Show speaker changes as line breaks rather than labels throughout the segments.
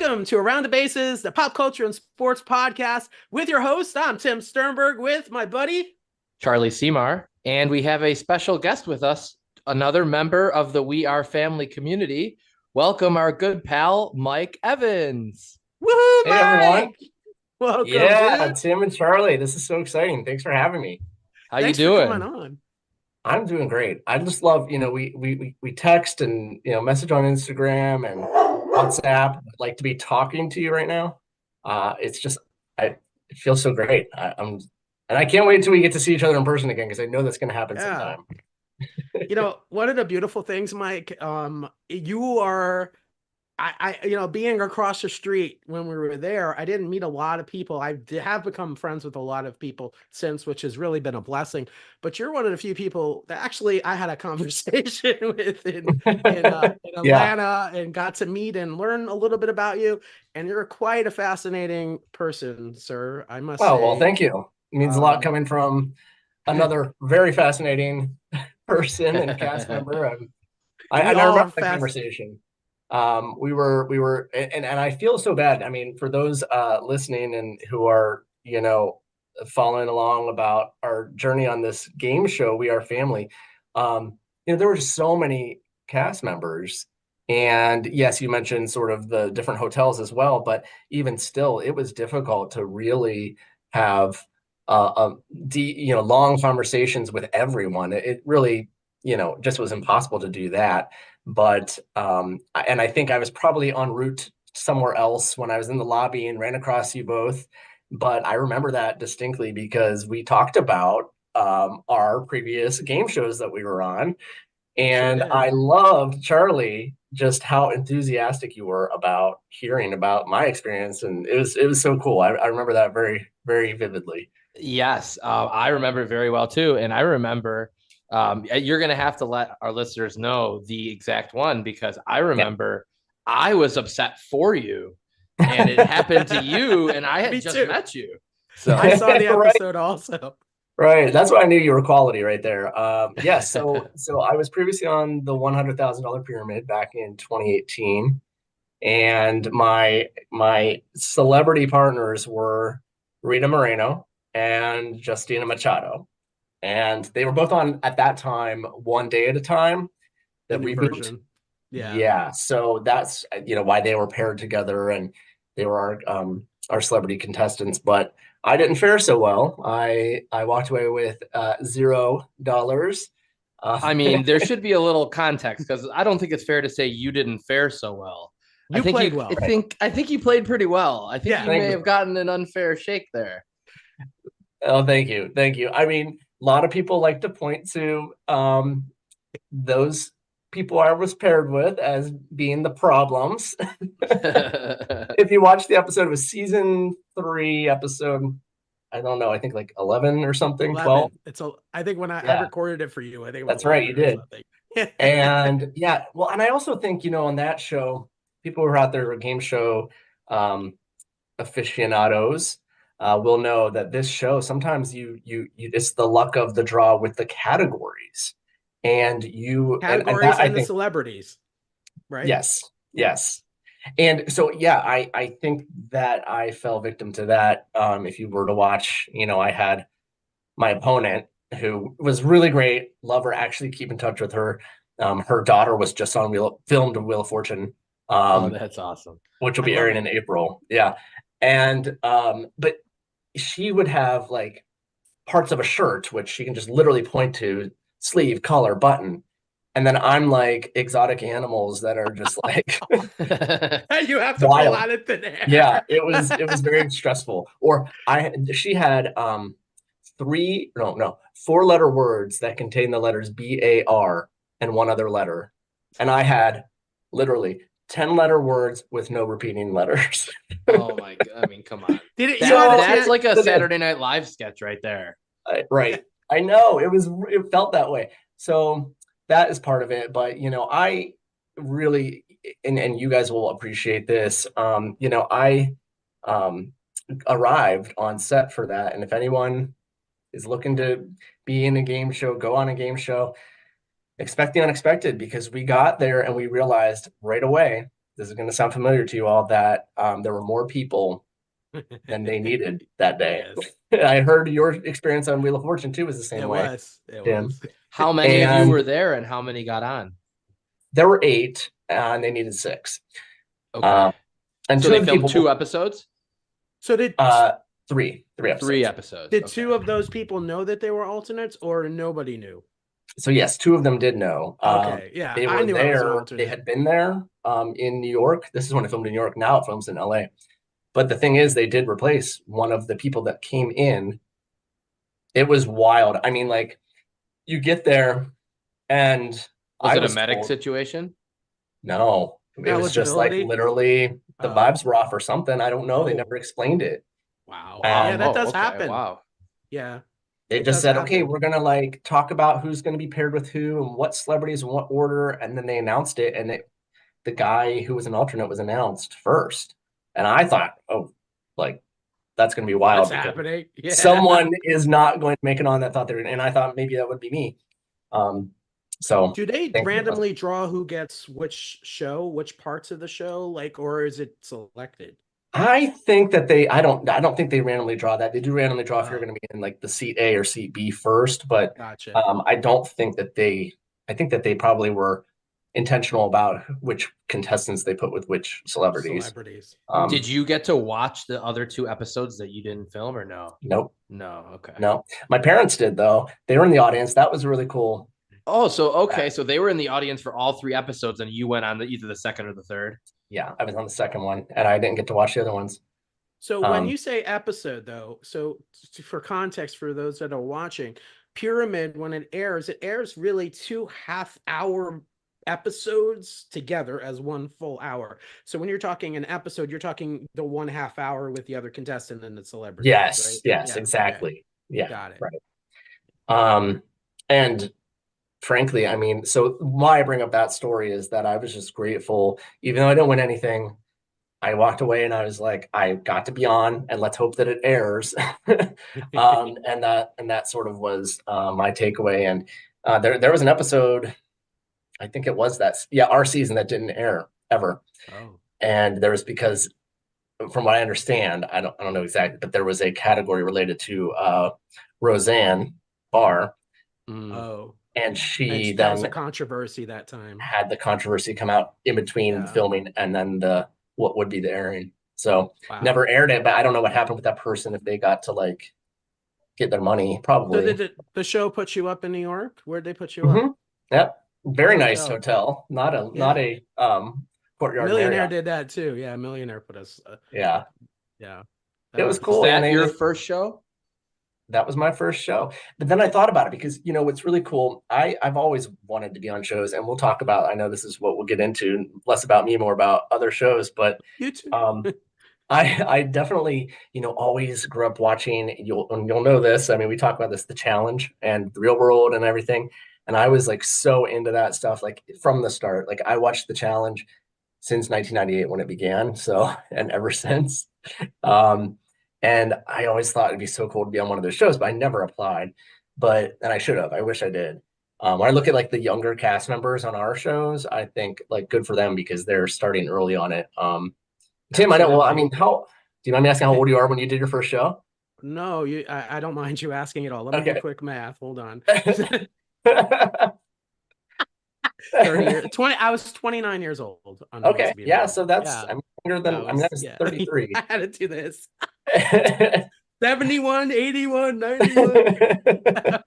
Welcome to Around the Bases, the pop culture and sports podcast with your host. I'm Tim Sternberg with my buddy
Charlie Seymour, and we have a special guest with us, another member of the We Are Family community. Welcome our good pal, Mike Evans.
Woohoo,
Hey everyone.
Mike! Welcome,
Yeah,
dude.
Tim and Charlie. This is so exciting. Thanks for having me.
How
Thanks
you
for
doing?
coming on.
I'm doing great. I just love, we text and message on Instagram and WhatsApp. I'd like to be talking to you right now. It's just it feels so great. And I can't wait until we get to see each other in person again because I know that's going to happen sometime.
One of the beautiful things, Mike, you are being across the street when we were there, I didn't meet a lot of people. I have become friends with a lot of people since, which has really been a blessing. But you're one of the few people that actually I had a conversation with in Atlanta
Yeah.
and got to meet and learn a little bit about you. And you're quite a fascinating person, sir, I must
Oh,
say.
well, thank you. It means a lot coming from another very fascinating person and cast member. I remember the conversation. And I feel so bad. I mean, for those listening and who are, following along about our journey on this game show, We Are Family, there were just so many cast members. And yes, you mentioned sort of the different hotels as well, but even still, it was difficult to really have long conversations with everyone. It really, just was impossible to do that. But and I think I was probably en route somewhere else when I was in the lobby and ran across you both. But I remember that distinctly because we talked about our previous game shows that we were on. And
Sure.
I loved, Charlie, just how enthusiastic you were about hearing about my experience. And it was so cool. I remember that very, very vividly.
Yes, I remember it very well too. And I remember you're going to have to let our listeners know the exact one because I remember I was upset for you and it happened to you and I had just met you.
So I saw the episode also.
Right. That's why I knew you were quality right there. Yes. So I was previously on the $100,000 pyramid back in 2018. And my celebrity partners were Rita Moreno and Justina Machado. And they were both on at that time, One Day at a Time, the reboot.
Version.
Yeah. So that's why they were paired together and they were our celebrity contestants. But I didn't fare so well. I walked away with $0.
I mean, there should be a little context because I don't think it's fair to say you didn't fare so well.
You played well.
I think you played pretty well. I think you may have gotten an unfair shake there.
Oh, thank you. Thank you. I mean, a lot of people like to point to those people I was paired with as being the problems. If you watch the episode, it was season 3, episode, I don't know, I think like 11 or something, 12.
I think when I recorded it for you, I think
that's right, you did. And well, and I also think, on that show, people who are out there game show aficionados will know that this show, sometimes you it's the luck of the draw with the categories. And
the celebrities, right?
Yes. And so, I think that I fell victim to that. If you were to watch, I had my opponent who was really great. Love her. Actually, keep in touch with her. Her daughter was just on filmed Wheel of Fortune.
That's awesome.
Which will be airing in April. Yeah, and but she would have like parts of a shirt which she can just literally point to, sleeve, collar, button. And then I'm like exotic animals that are just like
you have to pull out of thin air.
Yeah, it was very stressful. Or she had 4-letter words that contain the letters BAR and one other letter. And I had literally 10-letter words with no repeating letters.
Oh my god. I mean, come on.
That's
like a Saturday Night Live sketch right there.
Right. I know it felt that way. So that is part of it. But, I really, and you guys will appreciate this. I arrived on set for that. And if anyone is looking to be in a game show, go on a game show, expect the unexpected, because we got there and we realized right away this is going to sound familiar to you all, that there were more people than they needed that day.
Yes,
I heard your experience on Wheel of Fortune too was the same
it
way,
was. It
Tim.
was.
How many of you
And
were there, and how many got on?
there were 8, and they needed 6.
Okay.
And
So
two
they
of the
filmed
people,
2 episodes?
So did
three episodes.
3 episodes.
did
Okay.
2 of those people know that they were alternates, or nobody knew?
So yes, 2 of them did know.
Okay, yeah,
They
I
were
knew I was an
there. They
alternate.
had been there in New York. This is when it filmed in New York. Now it films in LA. But the thing is, they did replace one of the people that came in. It was wild. I mean, like, you get there, and
Was
I
it a
was
medic
told,
situation?
no, it was just like
Eligibility?
literally the
Oh,
vibes were off or something. I don't know. They never
oh,
explained it.
wow. Yeah,
Wow.
that
And
Oh,
does
okay.
happen.
Wow.
Yeah,
they
it
just
does
said, okay,
happen.
we're gonna like talk about who's gonna be paired with who and what celebrities in what order, and then they announced it, and the guy who was an alternate was announced first, and I thought, oh, like that's gonna be
What's
wild because
happening? Yeah.
someone is not going to make it on that thought they're, and I thought maybe that would be me. Um, so
Do they
thankfully it wasn't.
randomly draw who gets which show, which parts of the show, like, or is it selected?
I think that I don't think they randomly draw that. They do randomly draw if you're
Oh,
going to be in like the seat A or seat B first, but
gotcha.
I don't think that I think that they probably were intentional about which contestants they put with which celebrities.
Celebrities.
Did you get to watch the other 2 episodes that you didn't film, or no?
Nope,
No. Okay.
no. My parents did though. They were in the audience. That was really cool.
Oh, so okay. So they were in the audience for all 3 episodes, and you went on either the second or the third.
Yeah, I was on the second one, and I didn't get to watch the other ones.
So when
Um,
you say episode, though, so for context for those that are watching, Pyramid, when it airs really 2 half-hour episodes together as 1 full hour. So when you're talking an episode, you're talking the 1 half hour with the other contestant and the celebrity, right?
yes,
Yeah. Okay.
exactly. Yeah,
Got it.
right. And frankly, I mean, so why I bring up that story is that I was just grateful, even though I didn't win anything. I walked away and I was like, I got to be on, and let's hope that it airs. And that sort of was my takeaway. And there was an episode, I think it was our season that didn't air ever,
Oh.
and there was because from what I understand, I don't know exactly, but there was a category related to Roseanne Barr,
Mm.
Oh.
and she
And that was a
then
controversy that time.
had the controversy come out in between
Yeah.
filming and then the what would be the airing. So
Wow.
never aired it, but I don't know what happened with that person if they got to like get their money.
So
Probably.
did the show put you up in New York? Where'd they put you
Hmm.
up?
Yep. Very
What
nice
hotel?
hotel. Not
Yeah.
a Courtyard
Millionaire
Marriott.
did that too. Yeah, Millionaire put us.
Yeah.
Yeah.
It was
Was
cool. And
that your first show?
that was my first show. But then I thought about it because, what's really cool. I've always wanted to be on shows, and we'll talk about, I know this is what we'll get into, less about me, more about other shows, but
You too.
I definitely, always grew up watching, you'll know this. I mean, we talk about this, The Challenge and The Real World and everything. And I was like so into that stuff, like from the start. Like I watched The Challenge since 1998 when it began. So, and ever since. Um, and I always thought it'd be so cool to be on one of those shows, but I never applied. And I should have. I wish I did. When I look at like the younger cast members on our shows, I think like good for them because they're starting early on it. Tim, I know. Well, I
Absolutely.
mean, do you mind me asking how old you are when you did your first show?
No, I don't mind you asking at all. Let me do
Okay.
quick math. Hold on. 30 years. 20. I was 29 years old on Who Wants
Okay.
to Be a
Yeah.
Millionaire.
So that's,
Yeah.
I'm younger than, I was
Yeah.
33.
I had to do this. 71, 81, 91.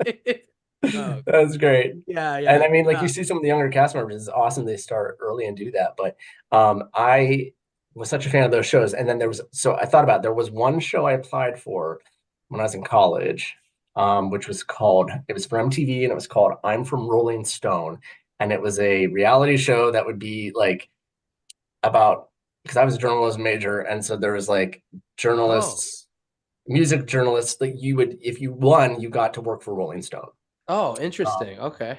Oh,
That's great.
yeah,
And
yeah.
I mean, like you see some of the younger cast members, it's awesome they start early and do that. But I was such a fan of those shows. And then so I thought about there was one show I applied for when I was in college, which was it was for MTV and it was called I'm from Rolling Stone. And it was a reality show that would be like about, because I was a journalism major. And so there was like journalists, music journalists that if you won, you got to work for Rolling Stone.
Oh, interesting. Okay.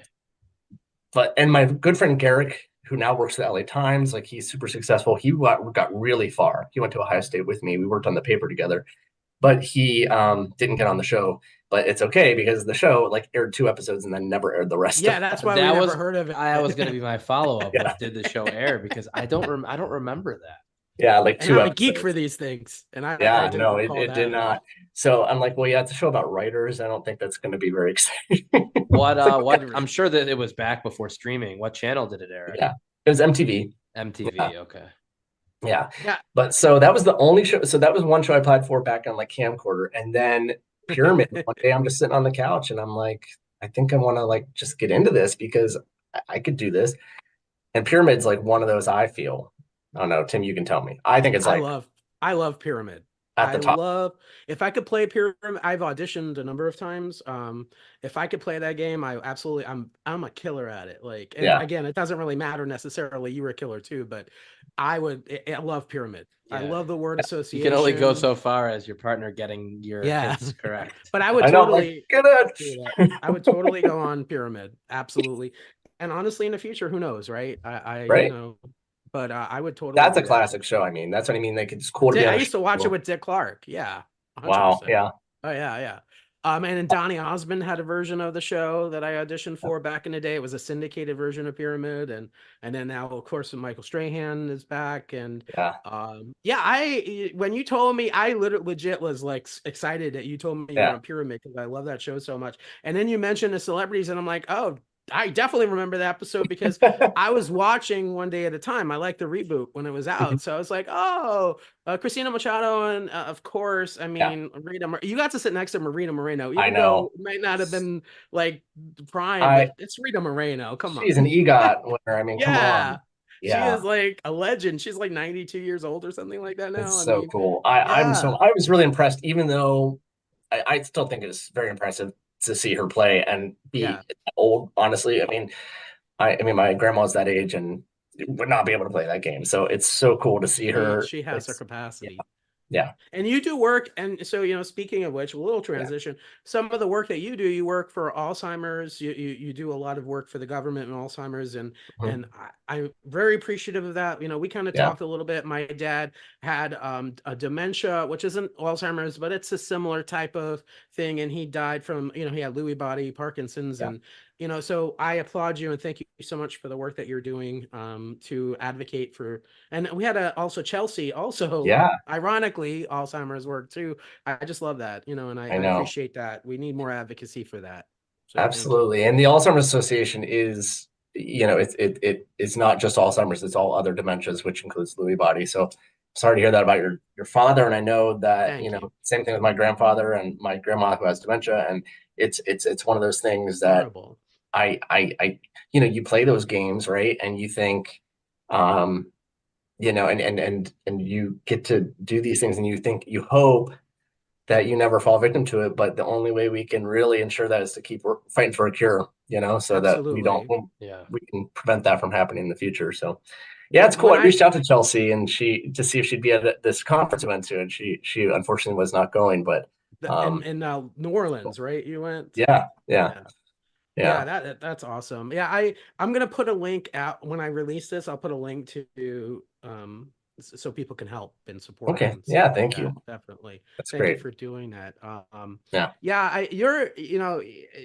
And my good friend Garrick, who now works at the LA Times, like he's super successful. He got really far. He went to Ohio State with me. We worked on the paper together. but he didn't get on the show. But it's okay because the show like aired 2 episodes and then never aired the rest of
Yeah, that's
them.
why we
That
never
was
heard of it.
I was going to be my follow-up
Yeah.
was did the show air, because I don't remember that.
Yeah, like
And
two
I'm a geek for
episodes.
these things, and I
Yeah,
didn't
no,
recall
it
that
did
at all.
not. So I'm like, well, yeah, it's a show about writers. I don't think that's going to be very exciting.
What
It's like,
what I'm sure that it was back before streaming. What channel did it air at?
yeah, it was MTV. Yeah,
MTV. Okay.
yeah.
Yeah.
But so that was the only show. So that was one show I applied for back on like camcorder, and then Pyramid. One day I'm just sitting on the couch, and I'm like, I think I want to like just get into this because I could do this. And Pyramid's like one of those I feel. I don't know, Tim, you can tell me. I think it's
I
like
love I love Pyramid.
at
I
the top.
love if I could play Pyramid. I've auditioned a number of times. If I could play that game, I absolutely I'm a killer at it. Like, and
Yeah.
again, it doesn't really matter necessarily. You were a killer too, but I love Pyramid. I
Yeah.
love the word
You can only go
association.
so far as your partner getting your
Yeah.
hints correct.
But I would
I know, I'm like,
totally
get
do that.
it.
I would totally go on Pyramid. Absolutely. And honestly, in the future, who knows, right?
Right.
But I would totally
That's a
do that.
classic show. I mean, that's what I mean. Like it's cool to be
I
on a
used to watch it
show.
with Dick Clark. Yeah,
Wow.
100%.
Yeah.
Oh yeah, yeah. And then Donny Osmond had a version of the show that I auditioned for back in the day. It was a syndicated version of Pyramid, and then now, of course, Michael Strahan is back. And
Yeah.
yeah, when you told me, I legit was like excited that you told me you were
Yeah.
on Pyramid because I love that show so much. And then you mentioned the celebrities, and I'm like, oh, I definitely remember that episode because I was watching One Day at a Time. I liked the reboot when it was out. So I was like, oh, Christina Machado. And of course, I
Yeah.
mean, you got to sit next to Marina Moreno,
I
even
know.
though it might not have been like prime,
I
but it's Rita Moreno. Come on.
she's an EGOT winner. I mean, come
Yeah.
on.
She
Yeah.
is like a legend. She's like 92 years old or something like that now.
It's
I
so
mean,
cool.
yeah,
I was really impressed, even though I still think it's very impressive to see her play and be
yeah.
old, honestly. I mean my grandma's that age and would not be able to play that game. So it's so cool to see her.
She has her
It's yeah,
capacity.
yeah,
And you do work, and so speaking of which, a little transition. Some of the work that you work for Alzheimer's. You do a lot of work for the government and Alzheimer's, and
mhm,
I'm very appreciative of that. We kind of
yeah,
talked a little bit. My dad had a dementia, which isn't Alzheimer's, but it's a similar type of thing, and he died from he had Lewy body, Parkinson's,
yeah,
and so I applaud you and thank you so much for the work that you're doing to advocate for. And we had also Chelsea, also
yeah.
ironically, Alzheimer's work too. I just love that, and
I
I
know.
appreciate that. We need more advocacy for that. So thank you.
Absolutely. And the Alzheimer's Association is, it's not just Alzheimer's, it's all other dementias, which includes Lewy body. So sorry to hear that about your father. And I know that,
Thank you.
same thing with my grandfather and my grandma who has dementia. And it's one of those things that
Horrible.
you play those games, right? And you think, and you get to do these things and you hope that you never fall victim to it. But the only way we can really ensure that is to keep fighting for a cure, so that
Absolutely.
Yeah.
we can prevent that from happening in the future. So, yeah, it's
When
cool.
when
I
I
reached out to Chelsea and to see if she'd be at this conference I went to, and she unfortunately was not going. But
in New Orleans, right? You went.
yeah, yeah,
Yeah. Yeah,
yeah.
that's awesome. Yeah, I'm gonna put a link out when I release this. I'll put a link to so people can help and support
Okay,
and stuff
yeah.
like
Thank
that.
you.
Definitely.
That's
Thank you
great.
for doing that.
Yeah,
Yeah, you're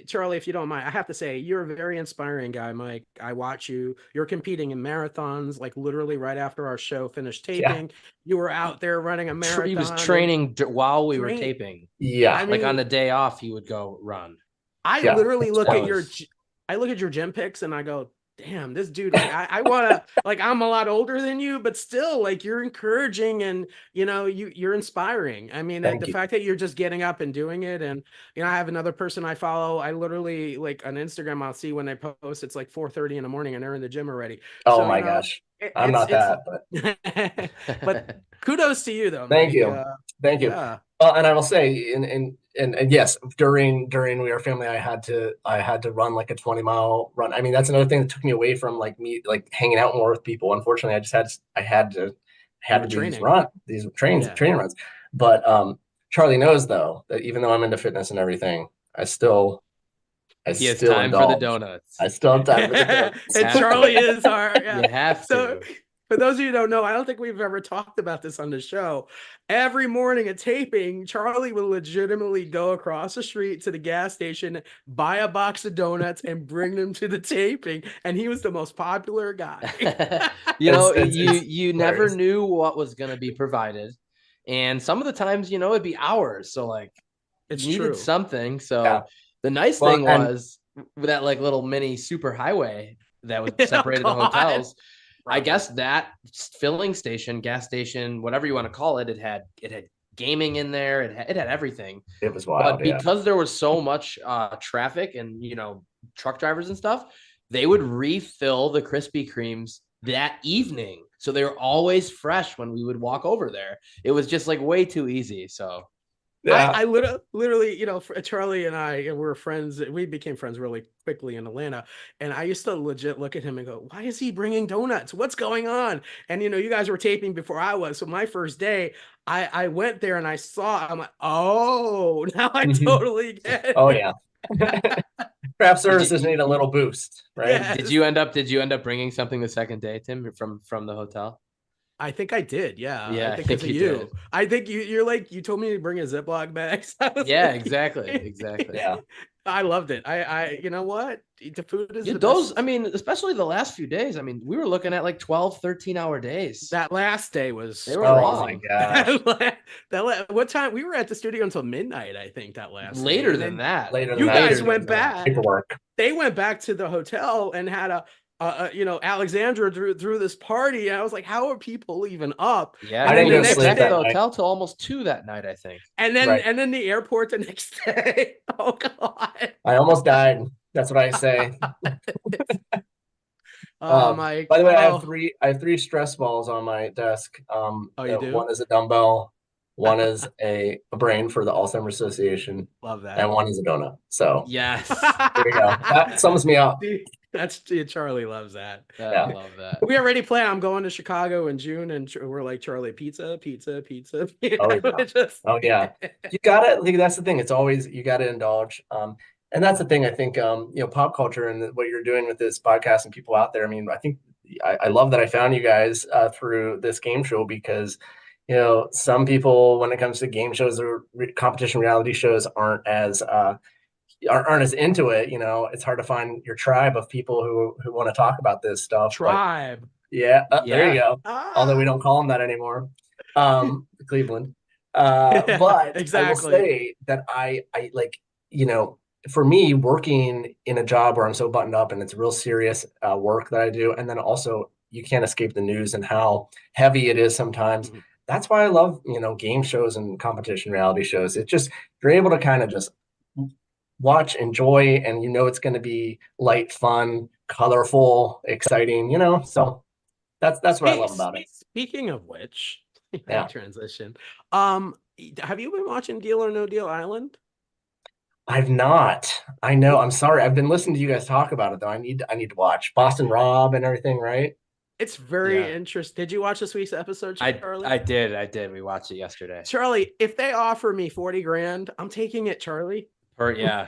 Charlie, if you don't mind, I have to say you're a very inspiring guy, Mike. I watch you. You're competing in marathons, like literally right after our show finished
yeah,
taping. You were out there running a
He was
marathon and
training while we were
train.
taping.
yeah,
I
Like on
mean,
the day off, he would go run.
I
yeah.
literally
That's
look
That
right.
at
was
I look at your gym pics and I go, damn, this dude, like I wanna like I'm a lot older than you, but still like you're encouraging and you're inspiring. I mean, the
Thank you.
fact that you're just getting up and doing it. And I have another person I follow. I literally like on Instagram, I'll see when they post it's like 4:30 in the morning and they're in the gym already.
Oh
So,
my gosh, I'm
it's
not that, but
but kudos to you though,
thank
Mike.
you. Thank you.
Yeah.
Well, and I will say, and yes, during We Are Family, I had to run like a 20-mile run. I mean, that's another thing that took me away from like me like hanging out more with people. Unfortunately, I
You
had
were
to do
training.
these
Yeah.
training runs. But Charlie knows though that even though I'm into fitness and everything, I
he has
still
time for the
indulge.
donuts.
I still have time for the donuts.
And Charlie is our, yeah.
You have
So
to.
For those of you who don't know, I don't think we've ever talked about this on the show. Every morning at taping, Charlie will legitimately go across the street to the gas station, buy a box of donuts, and bring them to the taping. And he was the most popular guy.
You never
hilarious.
knew what was going to be provided. And some of the times, it'd be hours. So like
It's
you needed
true.
something. So
Yeah.
the nice
Well,
thing
and
was that like little mini super highway that was
Oh,
separated the
God.
hotels. I
Love
guess
it.
that filling station, gas station, whatever you want to call it, it had gaming in there. It had everything.
it was
But
wild. Yeah.
because there was so much traffic and truck drivers and stuff, they would refill the Krispy Kremes that evening. So they were always fresh when we would walk over there. It was just like way too easy. So
Yeah.
I literally, Charlie and I were friends. We became friends really quickly in Atlanta. And I used to legit look at him and go, why is he bringing donuts? What's going on? And, you guys were taping before I was. So my first day, I went there and I saw, I'm like, oh, now I
Mhm.
totally get
Oh
it.
yeah. Craft
did
services
you
need a little boost, right?
did
Yes.
you end up bringing something the second day, Tim, from the hotel?
I think I did. Yeah. I
Yeah, I
think because
think
of
you did.
you. I think you're like, you told me to bring a Ziploc bag. So I was
Yeah,
like,
exactly, exactly.
Yeah.
I loved it. You know what? The food is
Yeah,
the
those, I
best.
mean, especially the last few days. I mean, we were looking at like 12, 13-hour days.
That last day was
They were
Oh my
crazy.
long.
gosh.
What time we were at the studio until midnight, I think, that last day.
Later
And
than
then
that.
Later than
you
that
guys
Later
because
went
than that.
back.
paperwork.
They went back to the hotel and had Alexandra threw this party. And I was like, how are people even up?
Yeah,
I
And
we
then
didn't
the
get
didn't get
next
sleep
back to
that
the
day,
night.
hotel till almost 2 that night, I think.
and then
Right.
and then the airport the next day. Oh God.
I almost died. That's what I say.
Oh Mike.
By the way,
Oh,
I have three stress balls on my desk.
oh, you
One
do?
is a dumbbell, one is a brain for the Alzheimer's Association,
Love
and
that.
one is a donut. So
Yes.
there you go. That sums me up.
See, Charlie loves that.
I
Yeah.
love that.
We already plan. I'm going to Chicago in June, and we're like, Charlie, pizza, pizza, pizza.
Oh yeah.
It's just
Oh yeah. You gotta like that's the thing. It's always you gotta indulge. And that's the thing. I think pop culture and what you're doing with this podcast and people out there. I mean, I think I love that I found you guys through this game show because some people when it comes to game shows or competition reality shows aren't as into it. It's hard to find your tribe of people who want to talk about this stuff. But
tribe.
yeah, there you
Yeah.
go. Although we
Ah,
don't call them that anymore, Cleveland.
yeah,
But I will
exactly.
say that I like, you know, for me, working in a job where I'm so buttoned up and it's real serious work that I do, and then also you can't escape the news and how heavy it is sometimes.
Mhm.
That's why I love, game shows and competition reality shows. It's just you're able to kind of just watch, enjoy, and it's going to be light, fun, colorful, exciting. So that's what I love about it.
Speaking of which, that
Yeah,
transition. Um, have you been watching Deal or No Deal Island?
I've not. I know. I'm sorry. I've been listening to you guys talk about it though. I need to watch Boston Rob and everything, right?
It's very
Yeah.
interesting. Did you watch this week's episode,
I
Charlie?
I did. I did. We watched it yesterday.
Charlie, if they offer me 40 grand, I'm taking it, Charlie.
Or yeah,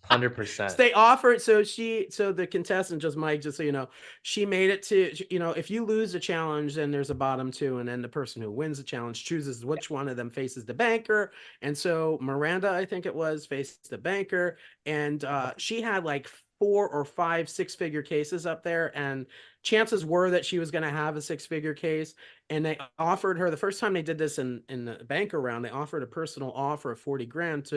So
100%.
they offered, so the contestant, just Mike, just so you know, she made it to, if you lose a challenge, then there's a bottom two, and then the person who wins the challenge chooses which one of them faces the banker. And so Miranda, I think it was, faced the banker, and she had like 4 or 5 six-figure cases up there, and chances were that she was going to have a six-figure case. And they offered her, the first time they did this in the banker round, they offered a personal offer of 40 grand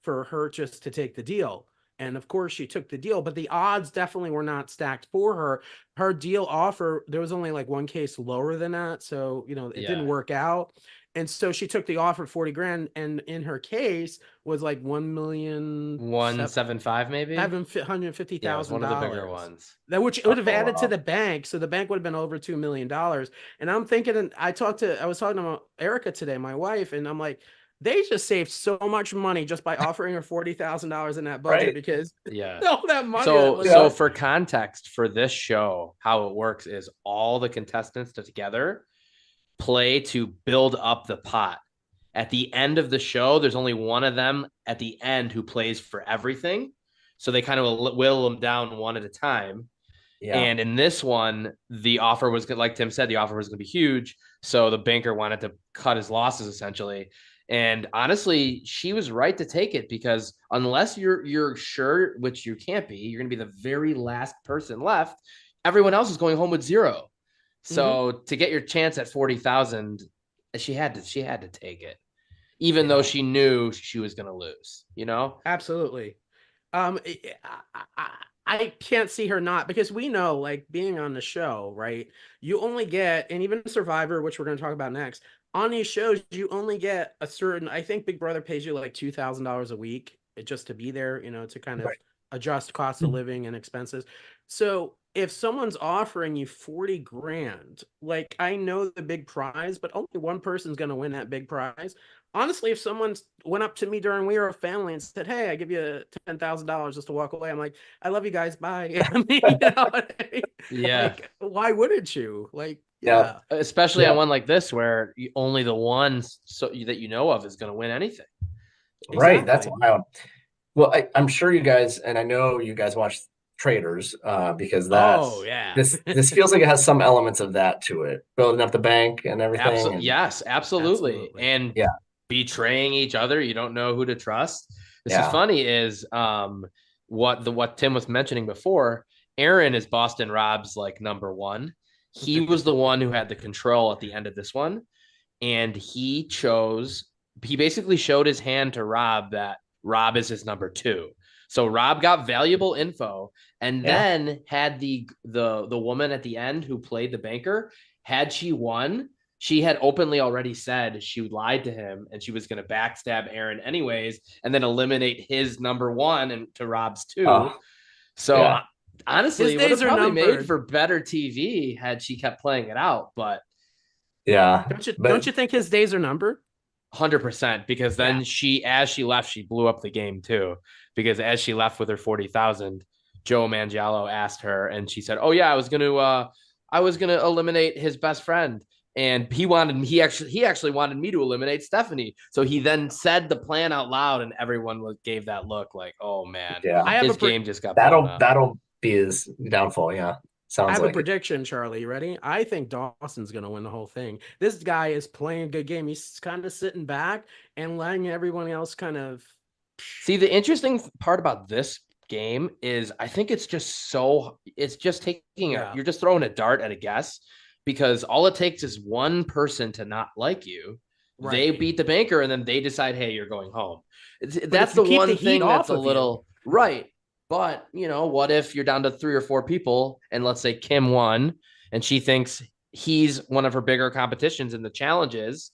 for her just to take the deal. And of course, she took the deal, but the odds definitely were not stacked for her. Her deal offer, there was only like one case lower than that. So, it didn't
Yeah.
work out. And so she took the offer 40 grand. And in her case was like
175 maybe? Yeah, it was one of the bigger
$150,000.
ones.
That which it
Oh
would have added to
wow.
the bank. So the bank would have been over $2 million. And I'm thinking, and I was talking to Erica today, my wife, and I'm like, they just saved so much money just by offering her $40,000 in that budget
Right.
because
Yeah.
all that money that
So
was
Yeah.
so for context for this show, how it works is all the contestants together play to build up the pot. At the end of the show, there's only one of them at the end who plays for everything. So they kind of whittle them down one at a time.
Yeah.
And in this one, the offer was like Tim said, the offer was going to be huge. So the banker wanted to cut his losses essentially. And honestly, she was right to take it because unless you're sure, which you can't be, you're going to be the very last person left. Everyone else is going home with zero.
Mhm.
So to get your chance at 40,000, she had to take it, even though
Yeah.
she knew she was going to lose.
Absolutely. I can't see her not, because we know, like, being on the show, right? You only get, and even Survivor, which we're going to talk about next, on these shows, you only get a certain, I think Big Brother pays you like $2,000 a week just to be there, to kind of
Right.
adjust cost of living and expenses. So if someone's offering you 40 grand, like, I know the big prize, but only one person's going to win that big prize. Honestly, if someone went up to me during We Are a Family and said, "Hey, I give you $10,000 just to walk away," I'm like, "I love you guys, bye." I mean, what I mean?
Yeah.
Like, why wouldn't you? Like,
Yeah.
yeah,
Especially on
Yeah.
one like this where only the one that you know of is going to win anything.
Right. That's
exactly.
wild. Well, I'm sure you guys, and I know you guys watch Traders, because
Oh
that's
yeah,
this feels like it has some elements of that to it, building up the bank and everything.
Absolutely.
And
Yes, absolutely.
absolutely.
And
yeah,
betraying each other, you don't know who to trust. This is
yeah,
funny is what Tim was mentioning before. Aaron is Boston Rob's like number one. He was the one who had the control at the end of this one. And he basically showed his hand to Rob that Rob is his number two. So Rob got valuable info and
yeah.
then had the woman at the end who played the banker, had she won, she had openly already said she lied to him and she was going to backstab Aaron anyways and then eliminate his number one and to Rob's two.
Oh,
So
yeah,
honestly,
His
it would have
days are
probably made
numbered.
for better TV had she kept playing it out, but
yeah.
Don't
But
you think his days are numbered?
100% because
Yeah.
then as she left, she blew up the game too. Because as she left with her 40,000, Joe Manganiello asked her, and she said, "Oh yeah, I was gonna eliminate his best friend." And he actually wanted me to eliminate Stephanie. So he then said the plan out loud, and everyone gave that look like, "Oh man,
yeah,
I have a
his
pre-
game just got blown
that'll
up."
that'll be his downfall. Yeah,
I
sounds
have a
like it.
prediction, Charlie. You ready? I think Dawson's going to win the whole thing. This guy is playing a good game. He's kind of sitting back and letting everyone else kind of.
See, the interesting part about this game is I think it's just
Yeah,
you're just throwing a dart at a guess because all it takes is one person to not like you. They
right.
beat the banker and then they decide, hey, you're going home.
But if
That's
you
the
keep the
one
heat
thing that's
off
a
of you,
little right. But, what if you're down to 3 or 4 people and let's say Kim won and she thinks he's one of her bigger competitions in the challenges,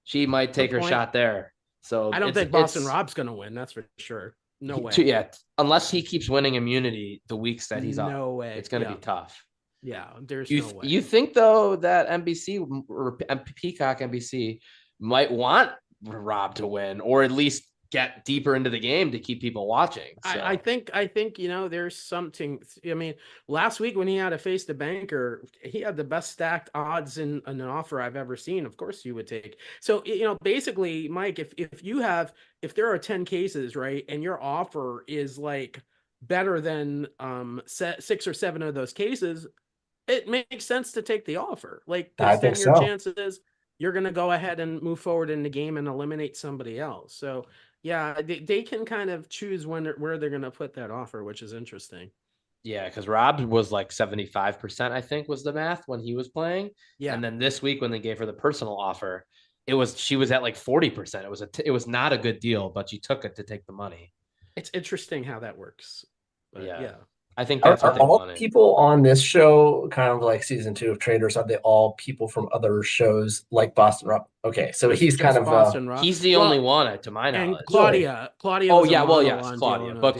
she might
good
take her
point.
shot there. So
I don't think Boston Rob's going to win. That's for sure. No way.
yeah, unless he keeps winning immunity the weeks that he's up,
No way.
it's going to be
Yeah.
tough.
Yeah. There's
You
no way.
you think though that NBC or Peacock NBC might want Rob to win or at least get deeper into the game to keep people watching. So
I think there's something. I mean, last week when he had to face the banker, he had the best stacked odds in an offer I've ever seen. Of course, you would take. So basically, Mike, if there are 10 cases, right, and your offer is like better than 6 or 7 of those cases, it makes sense to take the offer. Like,
I
because
think
then your
so.
chances you're going to go ahead and move forward in the game and eliminate somebody else. So yeah, they can kind of choose where they're going to put that offer, which is interesting.
yeah, because Rob was like 75%, I think was the math when he was playing.
Yeah,
And then this week when they gave her the personal offer, she was at like 40%. It was not a good deal, but she took it to take the money.
it's interesting how that works. But
Yeah.
yeah,
I think
Are,
that's what
are
they
all
wanted.
people on this show kind of like season 2 of Traders? Are they all people from other shows like Boston Rob? Okay, so he's kind
just
of
Boston Rob.
He's the only
Well,
one, to my
and
knowledge.
really
Claudia
Oh
was a
yeah, well
model
yes,
on Deal or
Claudia,
No
but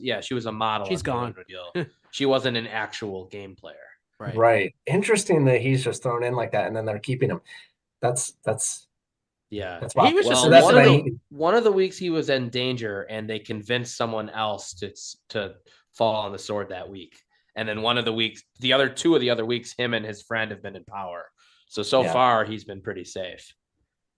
Deal.
She was a model
She's
on Deal or
gone.
No Deal. She wasn't an actual game player.
Right.
right. Interesting that he's just thrown in like that, and then they're keeping him. That's
Yeah.
that's
He
wild.
was just
So
Well,
that's why
recently.
he.
one of the weeks he was in danger, and they convinced someone else to fall on the sword that week. And then one of the weeks, the other two of the other weeks, him and his friend have been in power. So
Yeah.
far he's been pretty safe.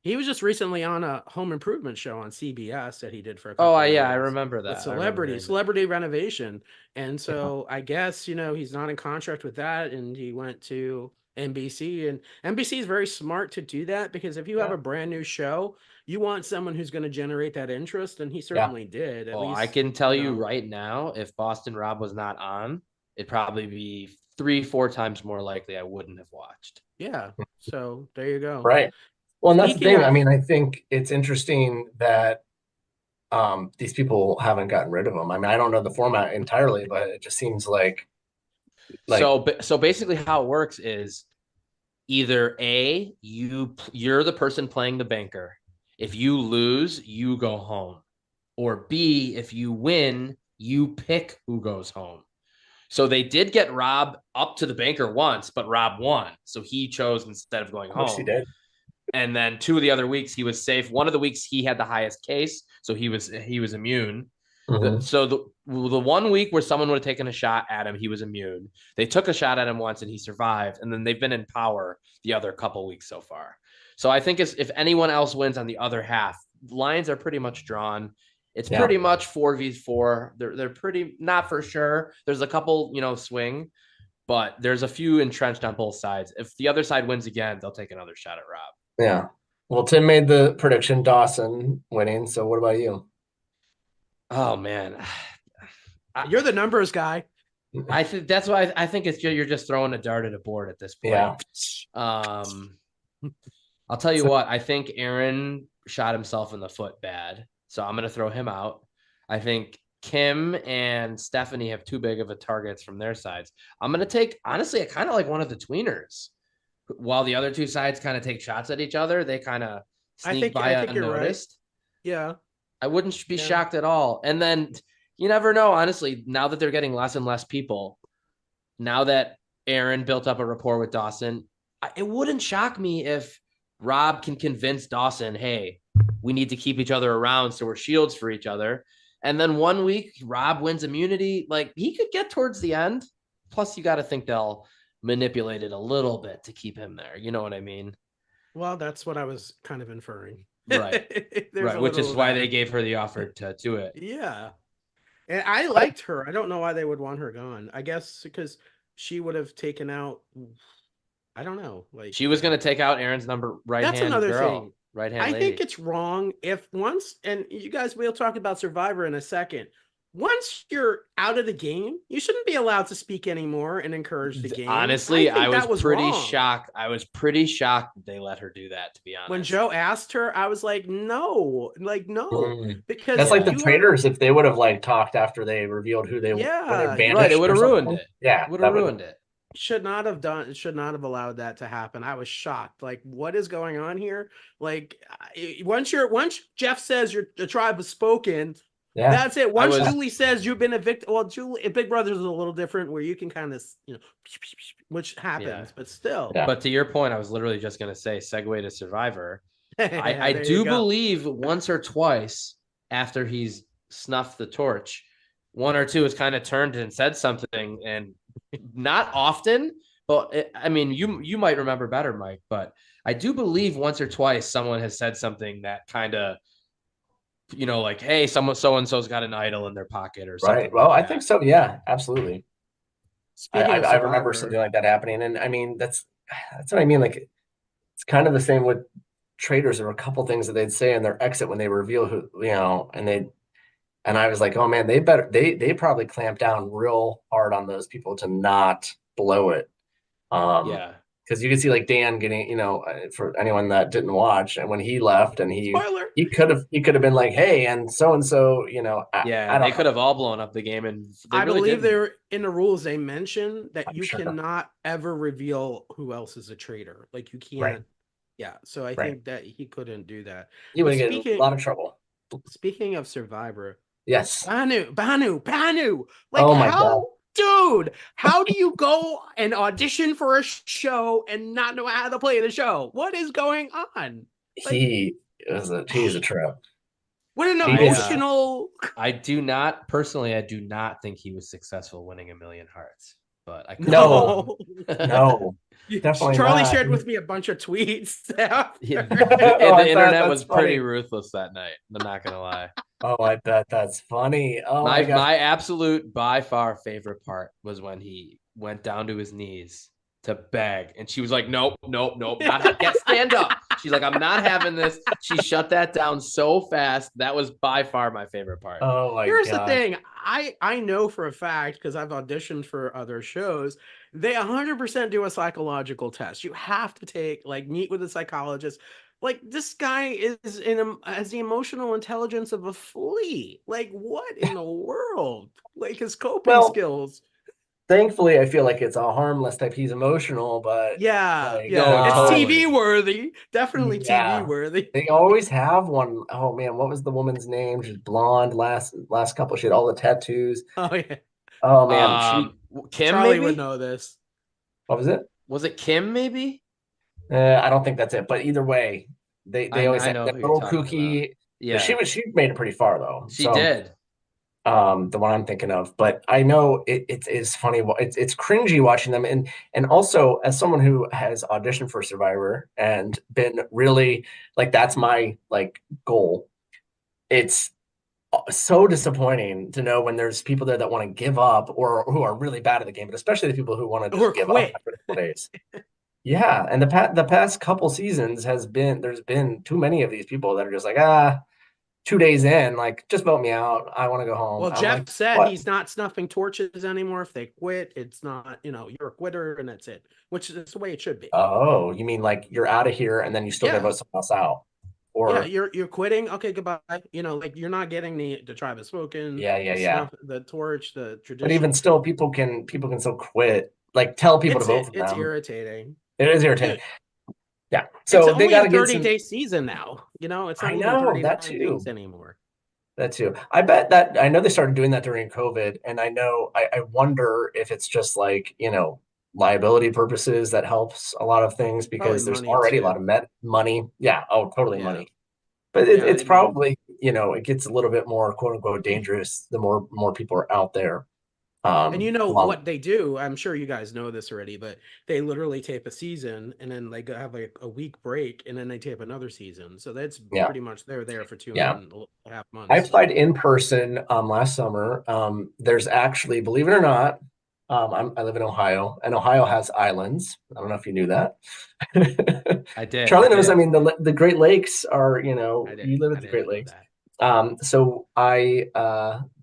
He was just recently on a home improvement show on CBS that he did for a
Oh,
couple of
yeah, I
days
remember
with
that. I remember hearing that.
celebrity renovation. And
Yeah.
so I guess, he's not in contract with that. And he went to NBC, and NBC is very smart to do that, because if you have
Yeah.
a brand new show, you want someone who's going to generate that interest. And he certainly did, at
Oh, I
least,
can tell you right now, if Boston Rob was not on, it'd probably be 3-4 times more likely I wouldn't have watched.
Yeah. So there you go.
Right. Well, and that's the
Speaking
thing. I
of,
mean, I think it's interesting that these people haven't gotten rid of them. I mean, I don't know the format entirely, but it just seems like
So basically how it works is either A, you're the person playing the banker. If you lose, you go home. Or B, if you win, you pick who goes home. So they did get Rob up to the banker once, but Rob won. So he chose instead of going
of course he
home.
did.
And then 2 of the other weeks he was safe. One of the weeks he had the highest case, so he was immune.
Mhm.
So the 1 week where someone would have taken a shot at him, he was immune. They took a shot at him once and he survived. And then they've been in power the other couple weeks so far. So I think if anyone else wins on the other half, lines are pretty much drawn. It's
Yeah.
pretty much 4v4. They're pretty not for sure. There's a couple, swing, but there's a few entrenched on both sides. If the other side wins again, they'll take another shot at Rob.
Yeah. Well, Tim made the prediction, Dawson winning. So what about you?
Oh man.
you're the numbers guy.
I think that's why I think you're just throwing a dart at a board at this point.
Yeah.
I'll tell you what, I think Aaron shot himself in the foot bad. So I'm gonna throw him out. I think Kim and Stephanie have too big of a targets from their sides. I'm gonna take, honestly, I kind of like one of the tweeners. While the other two sides kind of take shots at each other, they kind of sneak by
I think you're right.
unnoticed.
Yeah.
I wouldn't be shocked at all. And then you never know, honestly, now that they're getting less and less people, now that Aaron built up a rapport with Dawson, it wouldn't shock me if Rob can convince Dawson, hey, we need to keep each other around so we're shields for each other. And then 1 week, Rob wins immunity. Like, he could get towards the end. Plus, you got to think they'll manipulate it a little bit to keep him there. You know what I mean?
Well, that's what I was kind of inferring.
Right. Right. Which is why they gave her the offer to do it.
Yeah. And I liked her. I don't know why they would want her gone. I guess because she would have taken out, I don't know. Like,
she was going to take out Aaron's number right hand. That's another thing. Right hand.
I think it's wrong if once, and you guys will talk about Survivor in a second. Once you're out of the game, you shouldn't be allowed to speak anymore and encourage the game.
Honestly, I was pretty shocked. I was pretty shocked that they let her do that, to be honest.
When Joe asked her, I was like, no. Because
that's like the traders, if they would have like talked after they revealed who they
were. Right, it would have ruined it.
Yeah.
It would have ruined it.
Should not have allowed that to happen. I was shocked. Like, what is going on here? Like, once Jeff says the tribe has spoken, that's it. Once Julie says you've been evicted, well, Big Brother's a little different where you can kind of, which happens, but still.
Yeah. But to your point, I was literally just going to say, segue to Survivor. I do believe once or twice after he's snuffed the torch, one or two has kind of turned and said something, and not often, but I mean, you might remember better, Mike, but I do believe once or twice someone has said something that kind of, like, hey, so-and-so's got an idol in their pocket or something.
Right. Well, I think so. Yeah, absolutely. I remember something like that happening. And I mean, that's what I mean. Like, it's kind of the same with traders. There were a couple things that they'd say in their exit when they reveal who, and I was like, oh man, they probably clamp down real hard on those people to not blow it. Because you can see like Dan getting, for anyone that didn't watch, and when he left, and he could have been like, hey, and so,
they could have all blown up the game, and
I believe they're in the rules. They mention that you cannot ever reveal who else is a traitor. Like, you can't. Right. Yeah, so I think that he couldn't do that.
He would get in a lot of trouble.
Speaking of Survivor,
yes,
Banu. Like,
oh my God.
Dude, how do you go and audition for a show and not know how to play the show? What is going on?
Like, he's a trip.
What an emotional.
I do not think he was successful winning $1 Million Hearts. but I couldn't.
No, no, definitely
Charlie
not.
shared with me a bunch of tweets
Yeah,
after.
Oh, I
the
bet
internet
that's
was pretty
funny.
ruthless that night. I'm not gonna lie.
Oh, I bet that's funny. Oh my gosh.
My absolute by far favorite part was when he went down to his knees to beg, and she was like, "Nope, nope, nope, not get stand up." She's like, "I'm not having this." She shut that down so fast. That was by far my favorite part.
Oh my
Here's the
gosh.
thing. I know for a fact because I've auditioned for other shows, they 100% do a psychological test. You have to take like meet with a psychologist. Like this guy is has the emotional intelligence of a flea. Like what in the world? Like his coping
Well,
skills.
thankfully, I feel like it's a harmless type. He's emotional, but
Yeah,
like
yeah.
No,
It's
not.
TV
totally.
worthy. Definitely TV
Yeah,
worthy.
they always have one. Oh man, what was the woman's name? She's blonde. Last couple, she had all the tattoos.
Oh yeah.
Oh man, she.
Kim
Charlie would
maybe?
know this.
What was it?
Was it Kim maybe?
I don't think that's it. But either way, they always
I
have
know
that
who you're
little
talking about.
kooky.
Yeah,
She made it pretty far though.
she
So
did.
the one I'm thinking of. But I know it's funny. It's cringy watching them, and also as someone who has auditioned for Survivor and been really like that's my like goal. It's so disappointing to know when there's people there that want to give up or who are really bad at the game, but especially the people who want to
Or
just give up
quit.
after a couple days. Yeah, and the past couple seasons there's been too many of these people that are just like 2 days in, like just vote me out. I want to go home.
Well,
I'm like,
Jeff said
what?
he's not snuffing torches anymore. If they quit, it's not, you're a quitter and that's it, which is the way it should be.
Oh, you mean like you're out of here and then you still gonna
Yeah.
vote someone else out?
Yeah.
Or
You're quitting. Okay. Goodbye. Like you're not getting the tribe has spoken, the
yeah.
snuff, the torch, the
But even
tradition.
still, people can still quit. Like tell people to vote for
It's
them.
irritating.
It is irritating.
Dude,
Yeah.
it's
So they
only a
got to get
30-day
some.
season now. It's
I
not even
know that
39 days
too.
anymore.
That too. I bet that I know they started doing that during COVID, and I know I wonder if it's just like, liability purposes that helps a lot of things
Probably
because there's
money
already a lot
too.
of money. Yeah, oh, totally
Yeah.
money. But
Yeah.
it's
I mean,
probably, it gets a little bit more quote unquote dangerous the more people are out there.
and
Along,
what they do, I'm sure you guys know this already, but they literally tape a season and then they have like a week break and then they tape another season. So that's
yeah,
pretty much they're there for two
yeah.
and a half
I
months. So
applied in person last summer. There's actually, believe it or not, I live in Ohio, and Ohio has islands. I don't know if you knew that.
I did. I
Charlie knows. I
did.
mean, the Great Lakes are, you live
I
at the Great
didn't know
Lakes.
that.
So